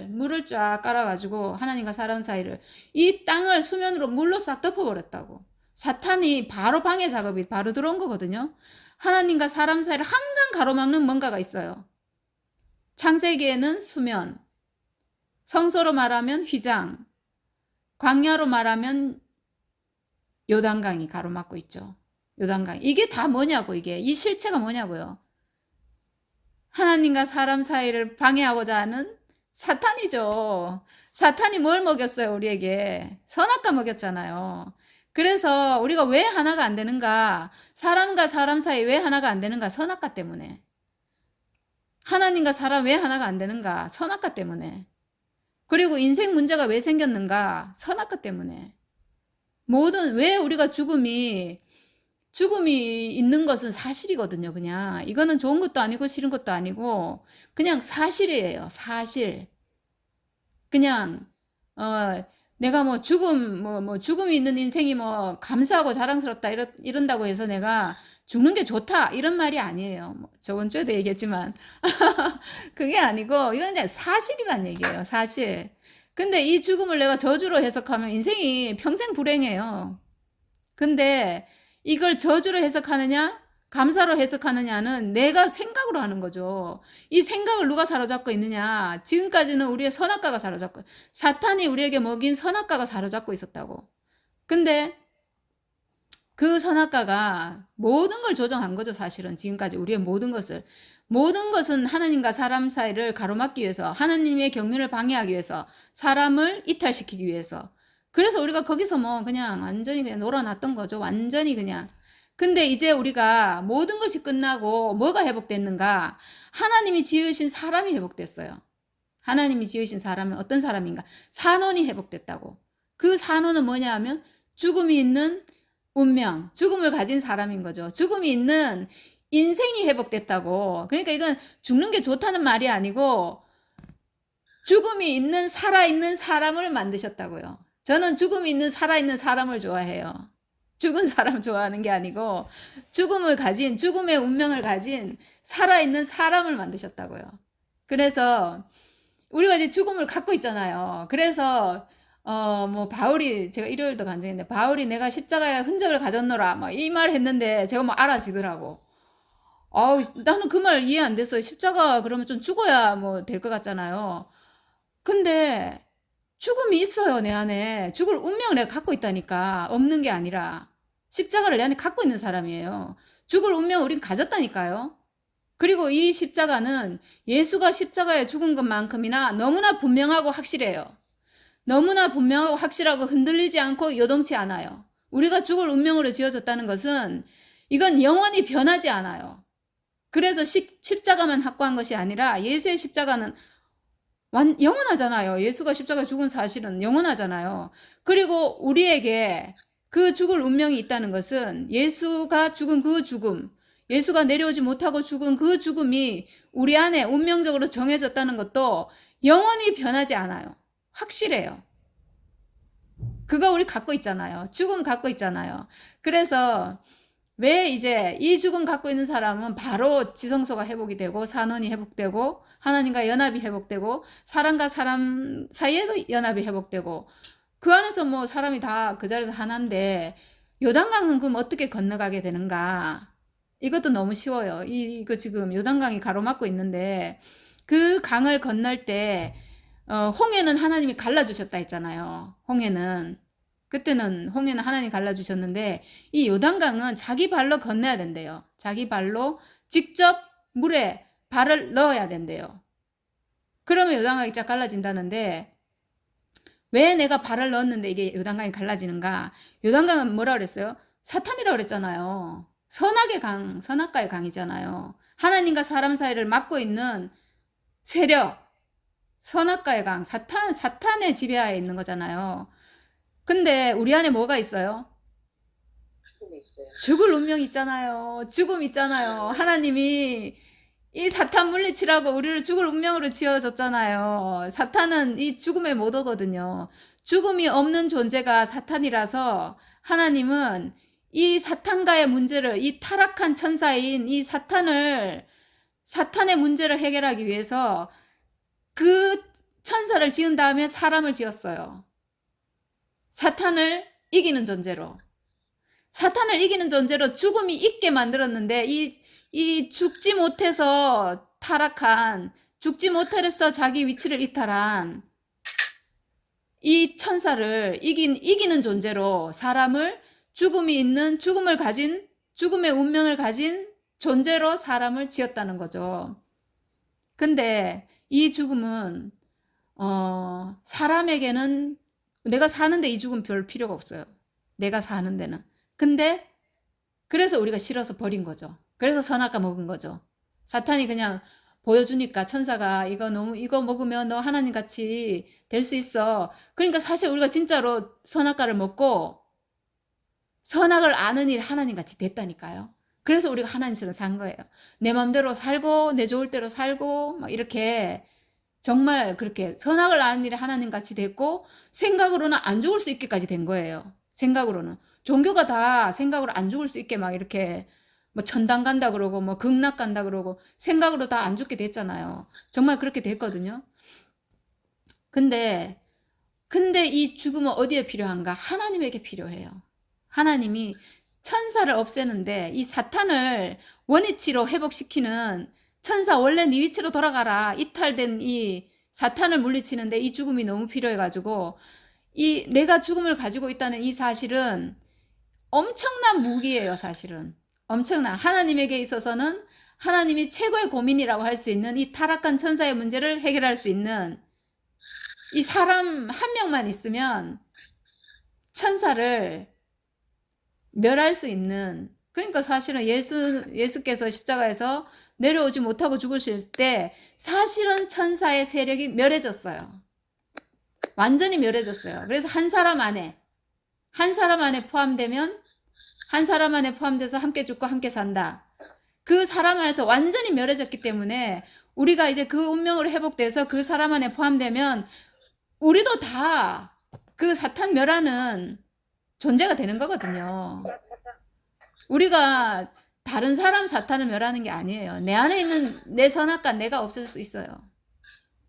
물을 쫙 깔아가지고 하나님과 사람 사이를, 이 땅을 수면으로 물로 싹 덮어버렸다고. 사탄이 바로 방해 작업이 바로 들어온 거거든요. 하나님과 사람 사이를 항상 가로막는 뭔가가 있어요. 창세기에는 수면, 성소로 말하면 휘장, 광야로 말하면 요단강이 가로막고 있죠. 요단강. 이게 다 뭐냐고, 이게. 이 실체가 뭐냐고요. 하나님과 사람 사이를 방해하고자 하는 사탄이죠. 사탄이 뭘 먹였어요, 우리에게? 선악과 먹였잖아요. 그래서 우리가 왜 하나가 안 되는가? 사람과 사람 사이 왜 하나가 안 되는가? 선악과 때문에. 하나님과 사람 왜 하나가 안 되는가? 선악과 때문에. 그리고 인생 문제가 왜 생겼는가? 선악과 때문에. 왜 우리가 죽음이 있는 것은 사실이거든요, 그냥. 이거는 좋은 것도 아니고 싫은 것도 아니고, 그냥 사실이에요, 사실. 그냥, 내가 죽음이 있는 인생이 감사하고 자랑스럽다, 이런다고 해서 내가 죽는 게 좋다 이런 말이 아니에요. 뭐 저번 주에도 얘기했지만 그게 아니고 이건 그냥 사실이란 얘기예요. 사실. 근데 이 죽음을 내가 저주로 해석하면 인생이 평생 불행해요. 근데 이걸 저주로 해석하느냐 감사로 해석하느냐는 내가 생각으로 하는 거죠. 이 생각을 누가 사로잡고 있느냐. 지금까지는 우리의 선악과가 사로잡고, 사탄이 우리에게 먹인 선악과가 사로잡고 있었다고. 근데 그 선악과가 모든 걸 조정한 거죠. 사실은 지금까지 우리의 모든 것을. 모든 것은 하나님과 사람 사이를 가로막기 위해서, 하나님의 경륜을 방해하기 위해서, 사람을 이탈시키기 위해서. 그래서 우리가 거기서 뭐 그냥 완전히 그냥 놀아놨던 거죠. 완전히 그냥. 근데 이제 우리가 모든 것이 끝나고 뭐가 회복됐는가? 하나님이 지으신 사람이 회복됐어요. 하나님이 지으신 사람은 어떤 사람인가? 산원이 회복됐다고. 그 산원은 뭐냐 하면 죽음이 있는 운명, 죽음을 가진 사람인 거죠. 죽음이 있는 인생이 회복됐다고. 그러니까 이건 죽는 게 좋다는 말이 아니고 죽음이 있는 살아있는 사람을 만드셨다고요. 저는 죽음이 있는 살아있는 사람을 좋아해요. 죽은 사람 좋아하는 게 아니고 죽음을 가진, 죽음의 운명을 가진 살아있는 사람을 만드셨다고요. 그래서 우리가 이제 죽음을 갖고 있잖아요. 그래서 뭐 바울이, 제가 일요일도 간증했는데 바울이 내가 십자가의 흔적을 가졌노라 막 이 말 했는데 제가 뭐 알아지더라고. 나는 그 말 이해 안 됐어요. 십자가 그러면 좀 죽어야 뭐 될 것 같잖아요. 근데 죽음이 있어요, 내 안에. 죽을 운명을 내가 갖고 있다니까. 없는 게 아니라. 십자가를 내 안에 갖고 있는 사람이에요. 죽을 운명을 우린 가졌다니까요. 그리고 이 십자가는 예수가 십자가에 죽은 것만큼이나 너무나 분명하고 확실해요. 너무나 분명하고 확실하고 흔들리지 않고 요동치 않아요. 우리가 죽을 운명으로 지어졌다는 것은 이건 영원히 변하지 않아요. 그래서 십자가만 확고한 것이 아니라 예수의 십자가는 영원하잖아요. 예수가 십자가에 죽은 사실은 영원하잖아요. 그리고 우리에게 그 죽을 운명이 있다는 것은 예수가 죽은 그 죽음, 예수가 내려오지 못하고 죽은 그 죽음이 우리 안에 운명적으로 정해졌다는 것도 영원히 변하지 않아요. 확실해요. 그거 우리 갖고 있잖아요. 죽음 갖고 있잖아요. 그래서 왜 이제 이 죽음 갖고 있는 사람은 바로 지성소가 회복이 되고 산원이 회복되고 하나님과 연합이 회복되고 사람과 사람 사이에도 연합이 회복되고 그 안에서 뭐 사람이 다 그 자리에서 하나인데 요단강은 그럼 어떻게 건너가게 되는가? 이것도 너무 쉬워요. 이거 지금 요단강이 가로막고 있는데 그 강을 건널 때 홍해는 하나님이 갈라주셨다 했잖아요. 홍해는. 그때는 홍해는 하나님이 갈라주셨는데 이 요단강은 자기 발로 건너야 된대요. 자기 발로 직접 물에 발을 넣어야 된대요. 그러면 요단강이 쫙 갈라진다는데 왜 내가 발을 넣었는데 이게 요단강이 갈라지는가? 요단강은 뭐라 그랬어요? 사탄이라고 그랬잖아요. 선악의 강, 선악과의 강이잖아요. 하나님과 사람 사이를 막고 있는 세력, 선악과의 강, 사탄의 지배하에 있는 거잖아요. 근데 우리 안에 뭐가 있어요? 죽을 운명 있잖아요. 죽음 있잖아요. 하나님이 이 사탄 물리치라고 우리를 죽을 운명으로 지어줬잖아요. 사탄은 이 죽음에 못 오거든요. 죽음이 없는 존재가 사탄이라서 하나님은 이 사탄과의 문제를, 이 타락한 천사인 이 사탄의 문제를 해결하기 위해서 그 천사를 지은 다음에 사람을 지었어요. 사탄을 이기는 존재로. 사탄을 이기는 존재로 죽음이 있게 만들었는데 이 죽지 못해서 타락한, 죽지 못해서 자기 위치를 이탈한 이 천사를 이기는 존재로 사람을 죽음이 있는, 죽음을 가진, 죽음의 운명을 가진 존재로 사람을 지었다는 거죠. 근데 이 죽음은 사람에게는 내가 사는데 이 죽음 별 필요가 없어요. 내가 사는 데는. 근데 그래서 우리가 싫어서 버린 거죠. 그래서 선악과 먹은 거죠. 사탄이 그냥 보여주니까 천사가 이거 먹으면 너 하나님 같이 될 수 있어. 그러니까 사실 우리가 진짜로 선악과를 먹고 선악을 아는 일 하나님 같이 됐다니까요. 그래서 우리가 하나님처럼 산 거예요. 내 맘대로 살고 내 좋을 대로 살고 막 이렇게 정말 그렇게 선악을 아는 일이 하나님 같이 됐고 생각으로는 안 죽을 수 있게까지 된 거예요. 생각으로는. 종교가 다 생각으로 안 죽을 수 있게 막 이렇게 뭐 천당 간다 그러고 뭐 극락 간다 그러고 생각으로 다 안 죽게 됐잖아요. 정말 그렇게 됐거든요. 근데 이 죽음은 어디에 필요한가? 하나님에게 필요해요. 하나님이 천사를 없애는데 이 사탄을 원위치로 회복시키는 천사 원래 네 위치로 돌아가라. 이탈된 이 사탄을 물리치는데 이 죽음이 너무 필요해가지고 이 내가 죽음을 가지고 있다는 이 사실은 엄청난 무기예요, 사실은. 엄청난. 하나님에게 있어서는 하나님이 최고의 고민이라고 할 수 있는 이 타락한 천사의 문제를 해결할 수 있는 이 사람 한 명만 있으면 천사를 멸할 수 있는, 그러니까 사실은 예수께서 십자가에서 내려오지 못하고 죽으실 때 사실은 천사의 세력이 멸해졌어요. 완전히 멸해졌어요. 그래서 한 사람 안에 포함되면 한 사람 안에 포함돼서 함께 죽고 함께 산다. 그 사람 안에서 완전히 멸해졌기 때문에 우리가 이제 그 운명으로 회복돼서 그 사람 안에 포함되면 우리도 다 그 사탄 멸하는 존재가 되는 거거든요. 우리가 다른 사람 사탄을 멸하는 게 아니에요. 내 안에 있는 내 선악과 내가 없앨 수 있어요.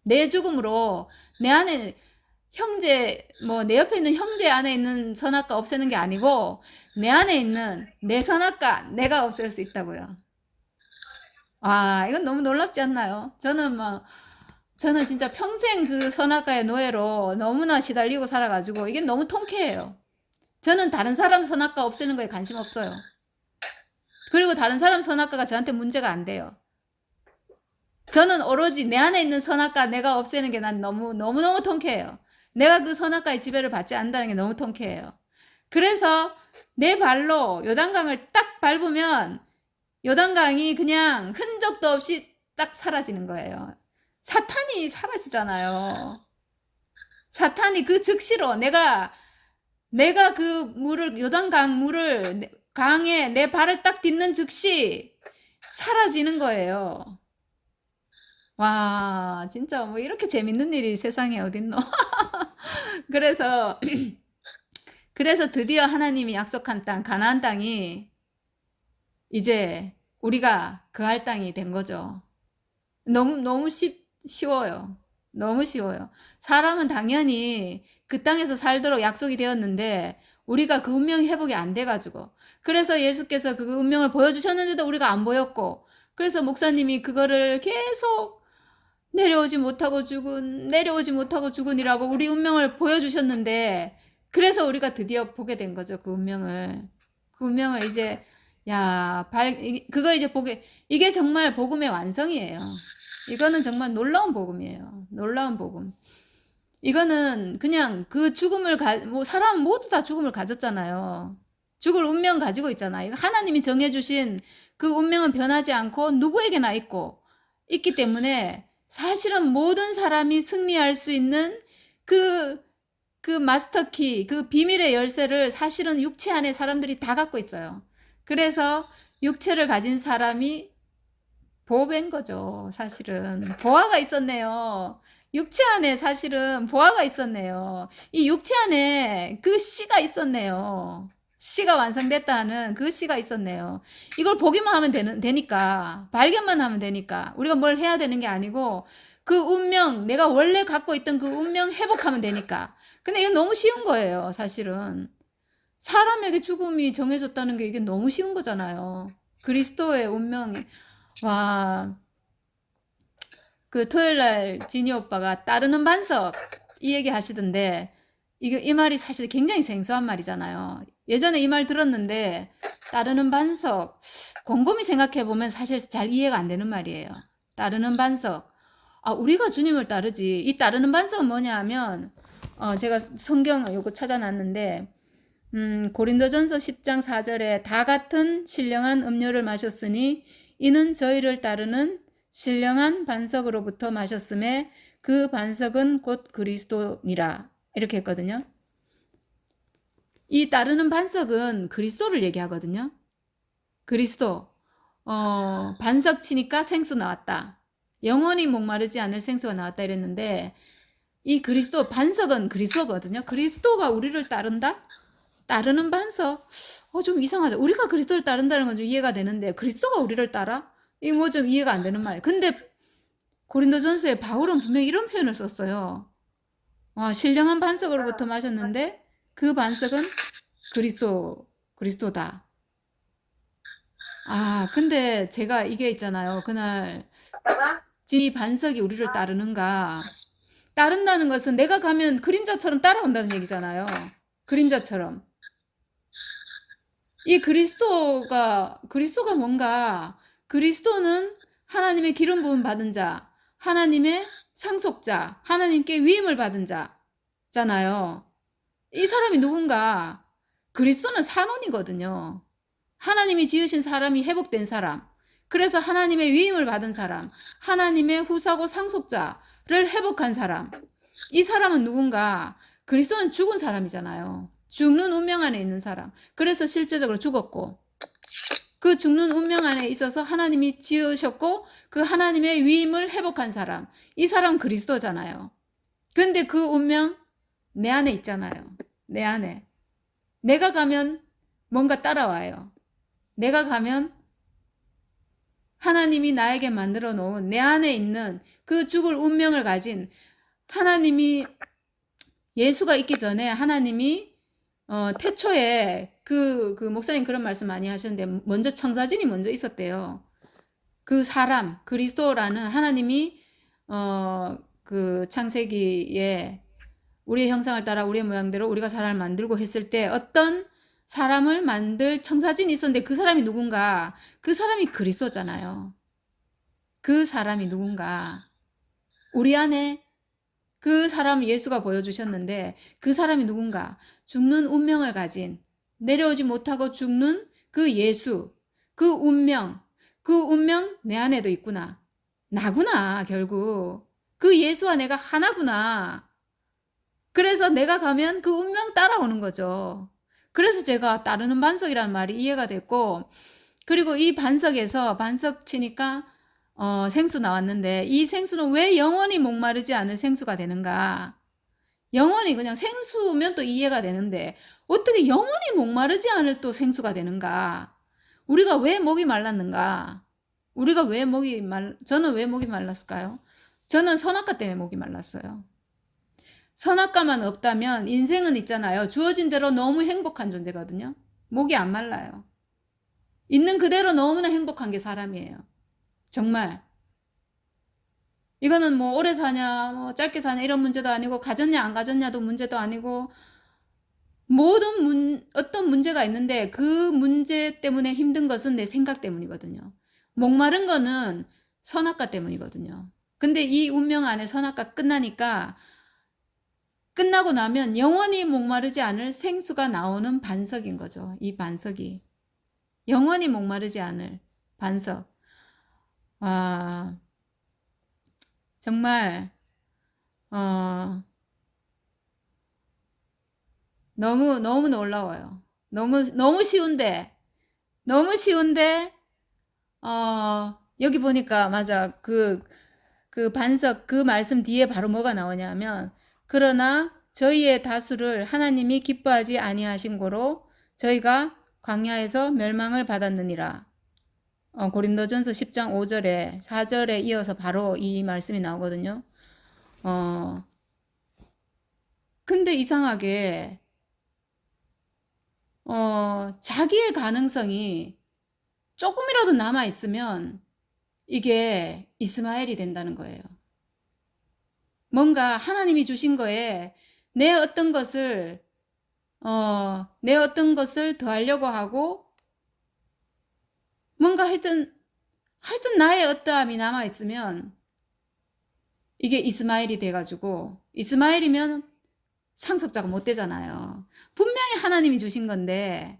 내 죽음으로 내 안에 형제, 뭐 내 옆에 있는 형제 안에 있는 선악과 없애는 게 아니고 내 안에 있는 내 선악과 내가 없앨 수 있다고요. 아, 이건 너무 놀랍지 않나요? 저는 진짜 평생 그 선악과의 노예로 너무나 시달리고 살아가지고 이게 너무 통쾌해요. 저는 다른 사람 선악과 없애는 거에 관심 없어요. 그리고 다른 사람 선악과가 저한테 문제가 안 돼요. 저는 오로지 내 안에 있는 선악과 내가 없애는 게 난 너무너무 통쾌해요. 내가 그 선악과의 지배를 받지 않는다는 게 너무 통쾌해요. 그래서 내 발로 요단강을 딱 밟으면 요단강이 그냥 흔적도 없이 딱 사라지는 거예요. 사탄이 사라지잖아요. 사탄이 그 즉시로 내가 그 물을, 요단강 물을 강에 내 발을 딱 딛는 즉시 사라지는 거예요. 와, 진짜 뭐 이렇게 재밌는 일이 세상에 어딨노? 그래서 드디어 하나님이 약속한 땅, 가나안 땅이 이제 우리가 거할 땅이 된 거죠. 너무 쉬워요. 너무 쉬워요. 사람은 당연히 그 땅에서 살도록 약속이 되었는데 우리가 그 운명이 회복이 안 돼가지고, 그래서 예수께서 그 운명을 보여주셨는데도 우리가 안 보였고, 그래서 목사님이 그거를 계속 내려오지 못하고 죽은이라고 우리 운명을 보여주셨는데, 그래서 우리가 드디어 보게 된 거죠. 그 운명을 이제, 그거 이제 이게 정말 복음의 완성이에요. 이거는 정말 놀라운 복음이에요. 놀라운 복음. 이거는 그냥 그 죽음을 사람은 모두 다 죽음을 가졌잖아요. 죽을 운명 가지고 있잖아요. 하나님이 정해주신 그 운명은 변하지 않고 누구에게나 있기 때문에 사실은 모든 사람이 승리할 수 있는 그 마스터키, 그 비밀의 열쇠를 사실은 육체 안에 사람들이 다 갖고 있어요. 그래서 육체를 가진 사람이 보배인 거죠. 사실은 보화가 있었네요. 육체 안에 사실은 보화가 있었네요. 이 육체 안에 그 씨가 있었네요. 씨가 완성됐다는 그 씨가 있었네요. 이걸 보기만 하면 되니까, 발견만 하면 되니까, 우리가 뭘 해야 되는 게 아니고 그 운명, 내가 원래 갖고 있던 그 운명 회복하면 되니까. 근데 이건 너무 쉬운 거예요. 사실은 사람에게 죽음이 정해졌다는 게 이게 너무 쉬운 거잖아요. 그리스도의 운명이. 와, 그 토요일날 지니 오빠가 따르는 반석 이 얘기 하시던데, 이 말이 사실 굉장히 생소한 말이잖아요. 예전에 이 말 들었는데 따르는 반석, 곰곰이 생각해 보면 사실 잘 이해가 안 되는 말이에요. 따르는 반석. 우리가 주님을 따르지. 이 따르는 반석은 뭐냐 하면, 제가 성경을 요거 찾아놨는데, 고린도전서 10장 4절에 다 같은 신령한 음료를 마셨으니 이는 저희를 따르는 신령한 반석으로부터 마셨음에 그 반석은 곧 그리스도니라. 이렇게 했거든요. 이 따르는 반석은 그리스도를 얘기하거든요. 그리스도. 반석 치니까 생수 나왔다. 영원히 목마르지 않을 생수가 나왔다 이랬는데, 이 그리스도, 반석은 그리스도거든요. 그리스도가 우리를 따른다? 따르는 반석, 좀 이상하죠. 우리가 그리스도를 따른다는 건 좀 이해가 되는데 그리스도가 우리를 따라? 이거 뭐 좀 이해가 안 되는 말이에요. 근데 고린도전서에 바울은 분명히 이런 표현을 썼어요. 신령한 반석으로부터 마셨는데 그 반석은 그리스도다. 근데 제가 이게 있잖아요. 그날 이 반석이 우리를 따르는가? 따른다는 것은 내가 가면 그림자처럼 따라온다는 얘기잖아요. 그림자처럼. 이 그리스도가 뭔가, 그리스도는 하나님의 기름 부음 받은 자, 하나님의 상속자, 하나님께 위임을 받은 자잖아요. 이 사람이 누군가? 그리스도는 산원이거든요. 하나님이 지으신 사람이 회복된 사람, 그래서 하나님의 위임을 받은 사람, 하나님의 후사고 상속자를 회복한 사람. 이 사람은 누군가? 그리스도는 죽은 사람이잖아요. 죽는 운명 안에 있는 사람. 그래서 실제적으로 죽었고, 그 죽는 운명 안에 있어서 하나님이 지으셨고 그 하나님의 위임을 회복한 사람. 이 사람 그리스도잖아요. 근데 그 운명 내 안에 있잖아요. 내 안에. 내가 가면 뭔가 따라와요. 내가 가면 하나님이 나에게 만들어 놓은 내 안에 있는 그 죽을 운명을 가진 하나님이, 예수가 있기 전에 하나님이 태초에 그 목사님 그런 말씀 많이 하셨는데 먼저 청사진이 먼저 있었대요. 그 사람 그리스도라는 하나님이 그 창세기에 우리의 형상을 따라 우리의 모양대로 우리가 사람을 만들고 했을 때 어떤 사람을 만들 청사진이 있었는데 그 사람이 누군가? 그 사람이 그리스도잖아요. 그 사람이 누군가? 우리 안에 그 사람 예수가 보여주셨는데 그 사람이 누군가? 죽는 운명을 가진, 내려오지 못하고 죽는 그 예수, 그 운명 내 안에도 있구나. 나구나. 결국 그 예수와 내가 하나구나. 그래서 내가 가면 그 운명 따라오는 거죠. 그래서 제가 따르는 반석이라는 말이 이해가 됐고, 그리고 이 반석에서 반석 치니까 생수 나왔는데 이 생수는 왜 영원히 목마르지 않을 생수가 되는가? 영원히 그냥 생수면 또 이해가 되는데 어떻게 영원히 목마르지 않을 또 생수가 되는가? 우리가 왜 목이 말랐는가? 저는 왜 목이 말랐을까요? 저는 선악과 때문에 목이 말랐어요. 선악과만 없다면 인생은 있잖아요. 주어진 대로 너무 행복한 존재거든요. 목이 안 말라요. 있는 그대로 너무나 행복한 게 사람이에요. 정말. 이거는 뭐 오래 사냐, 뭐 짧게 사냐 이런 문제도 아니고 가졌냐 안 가졌냐도 문제도 아니고 어떤 문제가 있는데 그 문제 때문에 힘든 것은 내 생각 때문이거든요. 목마른 거는 선악과 때문이거든요. 근데 이 운명 안에 선악과 끝나고 나면 영원히 목마르지 않을 생수가 나오는 반석인 거죠. 이 반석이. 영원히 목마르지 않을 반석. 정말 너무 놀라워요. 너무 쉬운데 여기 보니까 맞아. 그 반석 그 말씀 뒤에 바로 뭐가 나오냐면, 그러나 저희의 다수를 하나님이 기뻐하지 아니하신 고로 저희가 광야에서 멸망을 받았느니라. 고린도전서 10장 5절에 4절에 이어서 바로 이 말씀이 나오거든요. 근데 이상하게 자기의 가능성이 조금이라도 남아 있으면 이게 이스마엘이 된다는 거예요. 뭔가 하나님이 주신 거에 내 어떤 것을 더하려고 하고 뭔가 하여튼 나의 어떠함이 남아 있으면 이게 이스마엘이 돼가지고, 이스마엘이면 상속자가 못 되잖아요. 분명히 하나님이 주신 건데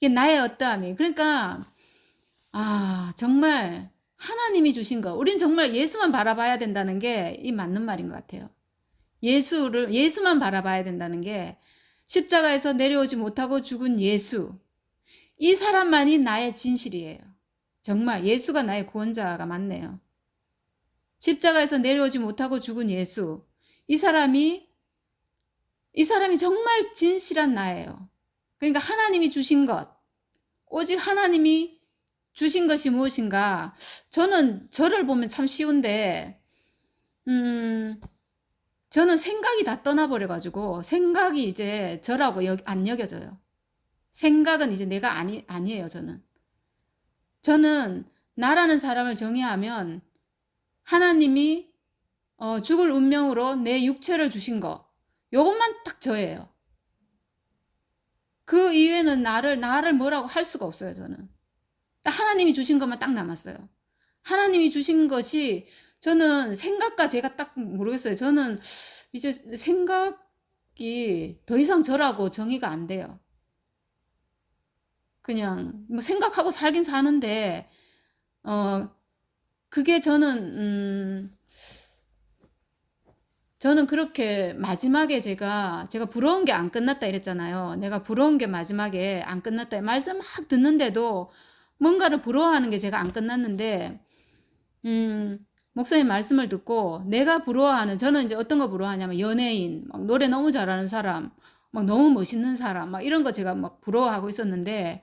이게 나의 어떠함이, 그러니까 정말 하나님이 주신 거, 우린 정말 예수만 바라봐야 된다는 게 이 맞는 말인 것 같아요. 예수만 바라봐야 된다는 게, 십자가에서 내려오지 못하고 죽은 예수, 이 사람만이 나의 진실이에요. 정말 예수가 나의 구원자가 맞네요. 십자가에서 내려오지 못하고 죽은 예수, 이 사람이 이 사람이 정말 진실한 나예요. 그러니까 하나님이 주신 것, 오직 하나님이 주신 것이 무엇인가? 저는 저를 보면 참 쉬운데, 저는 생각이 다 떠나버려가지고, 생각이 이제 저라고 안 여겨져요. 생각은 이제 내가 아니에요, 저는. 저는 나라는 사람을 정의하면 하나님이 죽을 운명으로 내 육체를 주신 거, 요것만 딱 저예요. 그 이외에는 나를 뭐라고 할 수가 없어요, 저는. 딱 하나님이 주신 것만 딱 남았어요. 하나님이 주신 것이 저는 생각과 제가 딱 모르겠어요. 저는 이제 생각이 더 이상 저라고 정의가 안 돼요. 그냥 뭐 생각하고 살긴 사는데 그게 저는 그렇게 마지막에 제가 부러운 게 안 끝났다 이랬잖아요. 내가 부러운 게 마지막에 안 끝났다. 말씀 막 듣는데도 뭔가를 부러워하는 게 제가 안 끝났는데, 목사님 말씀을 듣고 내가 부러워하는, 저는 이제 어떤 거 부러워하냐면 연예인, 막 노래 너무 잘하는 사람, 막 너무 멋있는 사람, 막 이런 거 제가 막 부러워하고 있었는데,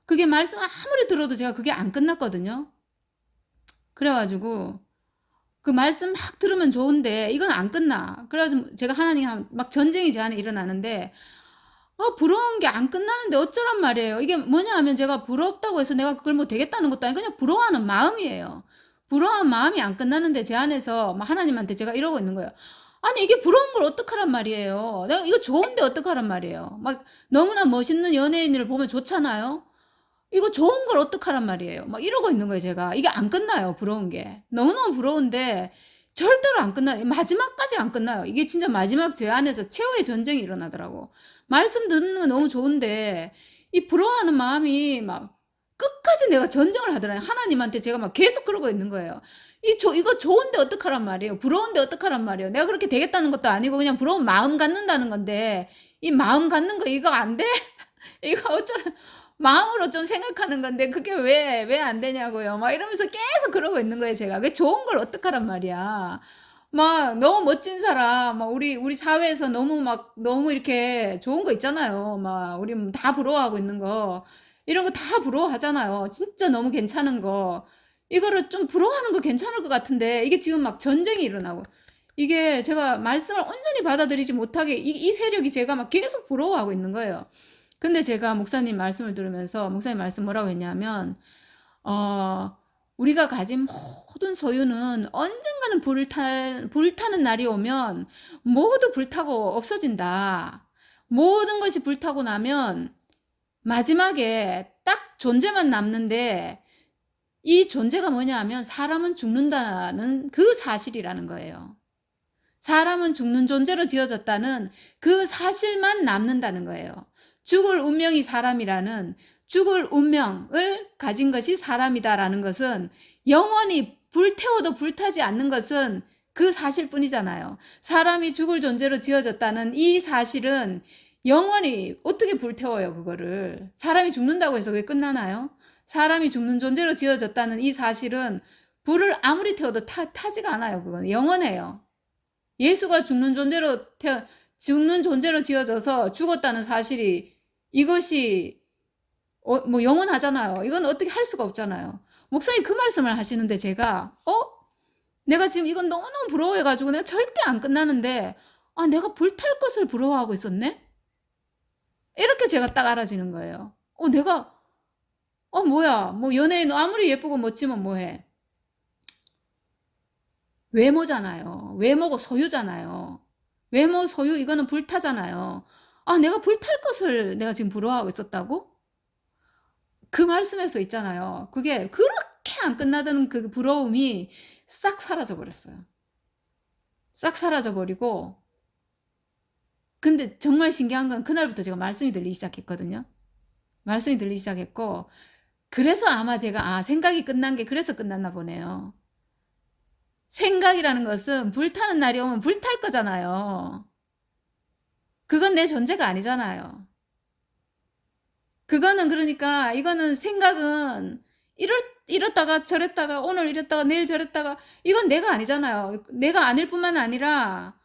그게 말씀 아무리 들어도 제가 그게 안 끝났거든요. 그래가지고 그 말씀 막 들으면 좋은데 이건 안 끝나. 그래가지고 제가 하나님 막 전쟁이 제 안에 일어나는데, 부러운 게 안 끝나는데 어쩌란 말이에요. 이게 뭐냐 하면 제가 부럽다고 해서 내가 그걸 뭐 되겠다는 것도 아니고 그냥 부러워하는 마음이에요. 부러워한 마음이 안 끝나는데 제 안에서 막 하나님한테 제가 이러고 있는 거예요. 아니 이게 부러운 걸 어떡하란 말이에요. 내가 이거 좋은데 어떡하란 말이에요. 막 너무나 멋있는 연예인을 보면 좋잖아요. 이거 좋은 걸 어떡하란 말이에요. 막 이러고 있는 거예요, 제가. 이게 안 끝나요, 부러운 게. 너무너무 부러운데 절대로 안 끝나요. 마지막까지 안 끝나요. 이게 진짜 마지막 제 안에서 최후의 전쟁이 일어나더라고. 말씀 듣는 거 너무 좋은데 이 부러워하는 마음이 막 끝까지 내가 전쟁을 하더라고요. 하나님한테 제가 막 계속 그러고 있는 거예요. 이거 좋은데 어떡하란 말이에요. 부러운데 어떡하란 말이에요. 내가 그렇게 되겠다는 것도 아니고 그냥 부러운 마음 갖는다는 건데 이 마음 갖는 거 이거 안 돼? 이거 어쩌면 마음으로 좀 생각하는 건데 그게 왜 안 되냐고요. 막 이러면서 계속 그러고 있는 거예요, 제가. 그 좋은 걸 어떡하란 말이야. 막 너무 멋진 사람, 막 우리 사회에서 너무 이렇게 좋은 거 있잖아요. 막 우리 다 부러워하고 있는 거. 이런 거 다 부러워하잖아요. 진짜 너무 괜찮은 거. 이거를 좀 부러워하는 거 괜찮을 것 같은데 이게 지금 막 전쟁이 일어나고 이게 제가 말씀을 온전히 받아들이지 못하게 이 세력이 제가 막 계속 부러워하고 있는 거예요. 근데 제가 목사님 말씀을 들으면서 목사님 말씀 뭐라고 했냐면 우리가 가진 모든 소유는 언젠가는 불타는 날이 오면 모두 불타고 없어진다. 모든 것이 불타고 나면 마지막에 딱 존재만 남는데 이 존재가 뭐냐 하면 사람은 죽는다는 그 사실이라는 거예요. 사람은 죽는 존재로 지어졌다는 그 사실만 남는다는 거예요. 죽을 운명이 사람이라는, 죽을 운명을 가진 것이 사람이다라는 것은, 영원히 불태워도 불타지 않는 것은 그 사실뿐이잖아요. 사람이 죽을 존재로 지어졌다는 이 사실은 영원히 어떻게 불태워요, 그거를. 사람이 죽는다고 해서 그게 끝나나요? 사람이 죽는 존재로 지어졌다는 이 사실은 불을 아무리 태워도 타지가 않아요. 그건 영원해요. 예수가 죽는 존재로 지어져서 죽었다는 사실이, 이것이 뭐 영원하잖아요. 이건 어떻게 할 수가 없잖아요. 목사님 그 말씀을 하시는데 제가 내가 지금 이건 너무너무 부러워해가지고 내가 절대 안 끝나는데 내가 불탈 것을 부러워하고 있었네? 이렇게 제가 딱 알아지는 거예요. 내가 뭐야, 뭐 연예인 아무리 예쁘고 멋지면 뭐해. 외모잖아요. 외모고 소유잖아요. 외모, 소유, 이거는 불타잖아요. 내가 불탈 것을 내가 지금 부러워하고 있었다고? 그 말씀에서 있잖아요. 그게 그렇게 안 끝나던 그 부러움이 싹 사라져 버렸어요. 싹 사라져 버리고, 근데 정말 신기한 건 그날부터 제가 말씀이 들리기 시작했거든요. 말씀이 들리기 시작했고, 그래서 아마 제가 생각이 끝난 게 그래서 끝났나 보네요. 생각이라는 것은 불타는 날이 오면 불탈 거잖아요. 그건 내 존재가 아니잖아요. 그거는 그러니까 이거는 생각은 이렇다가 저랬다가 오늘 이랬다가 내일 저랬다가 이건 내가 아니잖아요. 내가 아닐 뿐만 아니라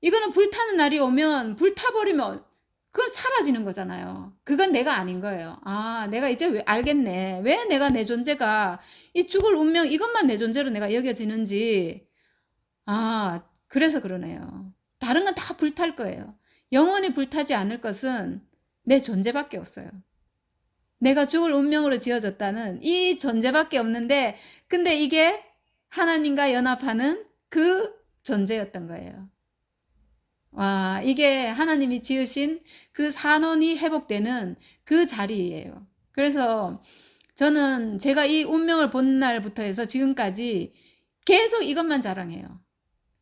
이거는 불타는 날이 오면 불타버리면 그건 사라지는 거잖아요. 그건 내가 아닌 거예요. 아, 내가 이제 왜 알겠네. 왜 내가 내 존재가 이 죽을 운명 이것만 내 존재로 내가 여겨지는지. 아, 그래서 그러네요. 다른 건 다 불탈 거예요. 영원히 불타지 않을 것은 내 존재밖에 없어요. 내가 죽을 운명으로 지어졌다는 이 존재밖에 없는데, 근데 이게 하나님과 연합하는 그 존재였던 거예요. 와, 이게 하나님이 지으신 그 산원이 회복되는 그 자리예요. 그래서 저는 제가 이 운명을 본 날부터 해서 지금까지 계속 이것만 자랑해요.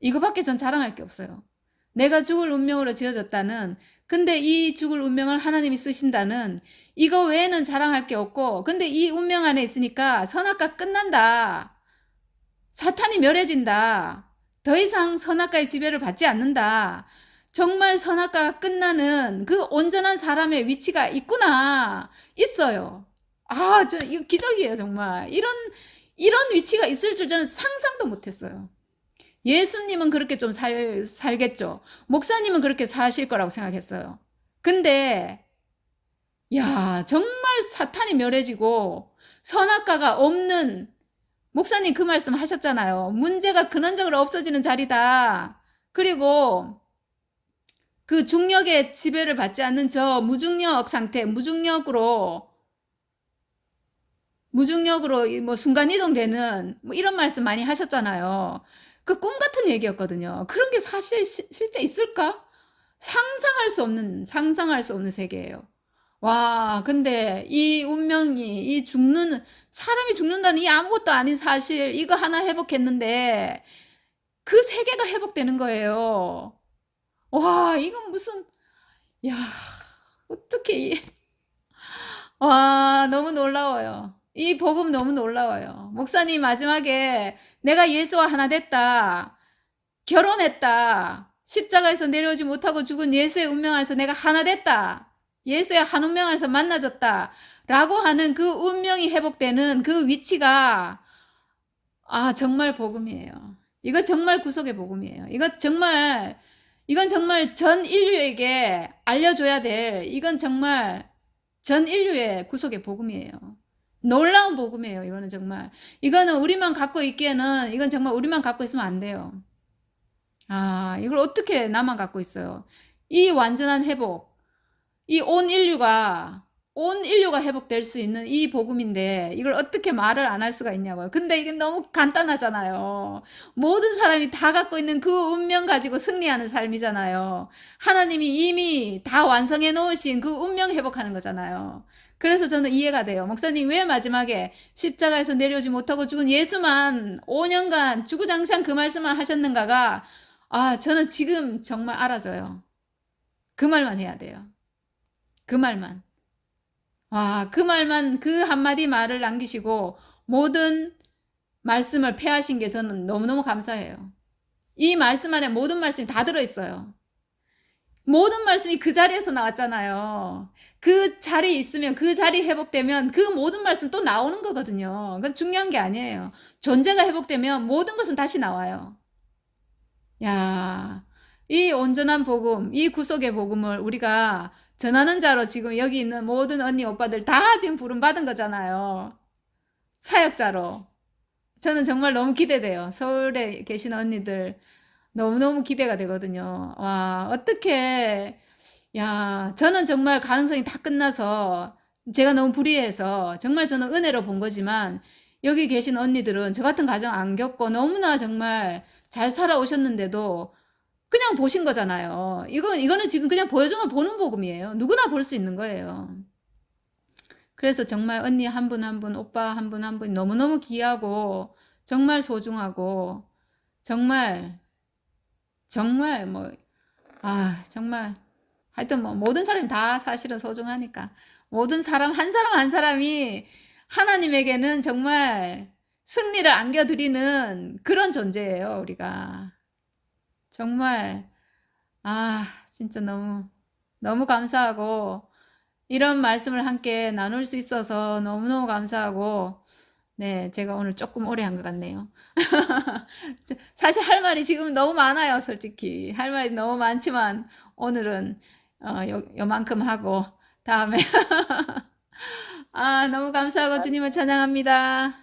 이거밖에 전 자랑할 게 없어요. 내가 죽을 운명으로 지어졌다는, 근데 이 죽을 운명을 하나님이 쓰신다는 이거 외에는 자랑할 게 없고, 근데 이 운명 안에 있으니까 선악과 끝난다. 사탄이 멸해진다. 더 이상 선악과의 지배를 받지 않는다. 정말 선악과가 끝나는 그 온전한 사람의 위치가 있구나. 있어요. 아, 이거 기적이에요, 정말. 이런 위치가 있을 줄 저는 상상도 못했어요. 예수님은 그렇게 좀 살겠죠. 목사님은 그렇게 사실 거라고 생각했어요. 근데, 야, 정말 사탄이 멸해지고 선악과가 없는, 목사님 그 말씀 하셨잖아요. 문제가 근원적으로 없어지는 자리다. 그리고 그 중력의 지배를 받지 않는 저 무중력 상태, 무중력으로 뭐 순간이동되는 뭐 이런 말씀 많이 하셨잖아요. 그 꿈 같은 얘기였거든요. 그런 게 사실 실제 있을까? 상상할 수 없는 세계예요. 와, 근데 이 운명이, 사람이 죽는다는 이 아무것도 아닌 사실, 이거 하나 회복했는데, 그 세계가 회복되는 거예요. 와, 이건 무슨, 야, 어떻게, 와, 너무 놀라워요. 이 복음 너무 놀라워요. 목사님 마지막에 내가 예수와 하나 됐다. 결혼했다. 십자가에서 내려오지 못하고 죽은 예수의 운명 안에서 내가 하나 됐다. 예수의 한 운명 안에서 만나졌다. 라고 하는 그 운명이 회복되는 그 위치가, 아, 정말 복음이에요. 이거 정말 구속의 복음이에요. 이건 정말 전 인류에게 알려줘야 될, 이건 정말 전 인류의 구속의 복음이에요. 놀라운 복음이에요. 이거는 정말. 이거는 우리만 갖고 있기에는, 이건 정말 우리만 갖고 있으면 안 돼요. 아, 이걸 어떻게 나만 갖고 있어요? 이 완전한 회복, 이 온 인류가 회복될 수 있는 이 복음인데, 이걸 어떻게 말을 안 할 수가 있냐고요. 근데 이게 너무 간단하잖아요. 모든 사람이 다 갖고 있는 그 운명 가지고 승리하는 삶이잖아요. 하나님이 이미 다 완성해 놓으신 그 운명 회복하는 거잖아요. 그래서 저는 이해가 돼요. 목사님 왜 마지막에 십자가에서 내려오지 못하고 죽은 예수만 5년간 주구장창 그 말씀만 하셨는가가, 아, 저는 지금 정말 알아져요. 그 말만 해야 돼요. 그 말만. 와, 그 말만, 그 한마디 말을 남기시고 모든 말씀을 폐하신 게 저는 너무너무 감사해요. 이 말씀 안에 모든 말씀이 다 들어있어요. 모든 말씀이 그 자리에서 나왔잖아요. 그 자리에 있으면, 그 자리 회복되면 그 모든 말씀 또 나오는 거거든요. 그건 중요한 게 아니에요. 존재가 회복되면 모든 것은 다시 나와요. 야, 이 온전한 복음, 이 구속의 복음을 우리가 전하는 자로 지금 여기 있는 모든 언니, 오빠들 다 지금 부름받은 거잖아요. 사역자로. 저는 정말 너무 기대돼요. 서울에 계신 언니들 너무너무 기대가 되거든요. 와, 어떻게, 야, 저는 정말 가능성이 다 끝나서 제가 너무 불의해서 정말 저는 은혜로 본 거지만 여기 계신 언니들은 저 같은 가정 안 겪고 너무나 정말 잘 살아오셨는데도 그냥 보신 거잖아요. 이거는 지금 그냥 보여주면 보는 복음이에요. 누구나 볼 수 있는 거예요. 그래서 정말 언니 한 분 한 분, 오빠 한 분 한 분 너무너무 귀하고 정말 소중하고 정말 뭐, 아, 정말 하여튼 뭐 모든 사람이 다 사실은 소중하니까 모든 사람 한 사람이 하나님에게는 정말 승리를 안겨드리는 그런 존재예요, 우리가. 정말, 아, 진짜 너무 감사하고, 이런 말씀을 함께 나눌 수 있어서 너무너무 감사하고, 네, 제가 오늘 조금 오래 한 것 같네요. 사실 할 말이 지금 너무 많아요, 솔직히. 할 말이 너무 많지만 오늘은 요만큼 하고 다음에 너무 감사하고 주님을 찬양합니다.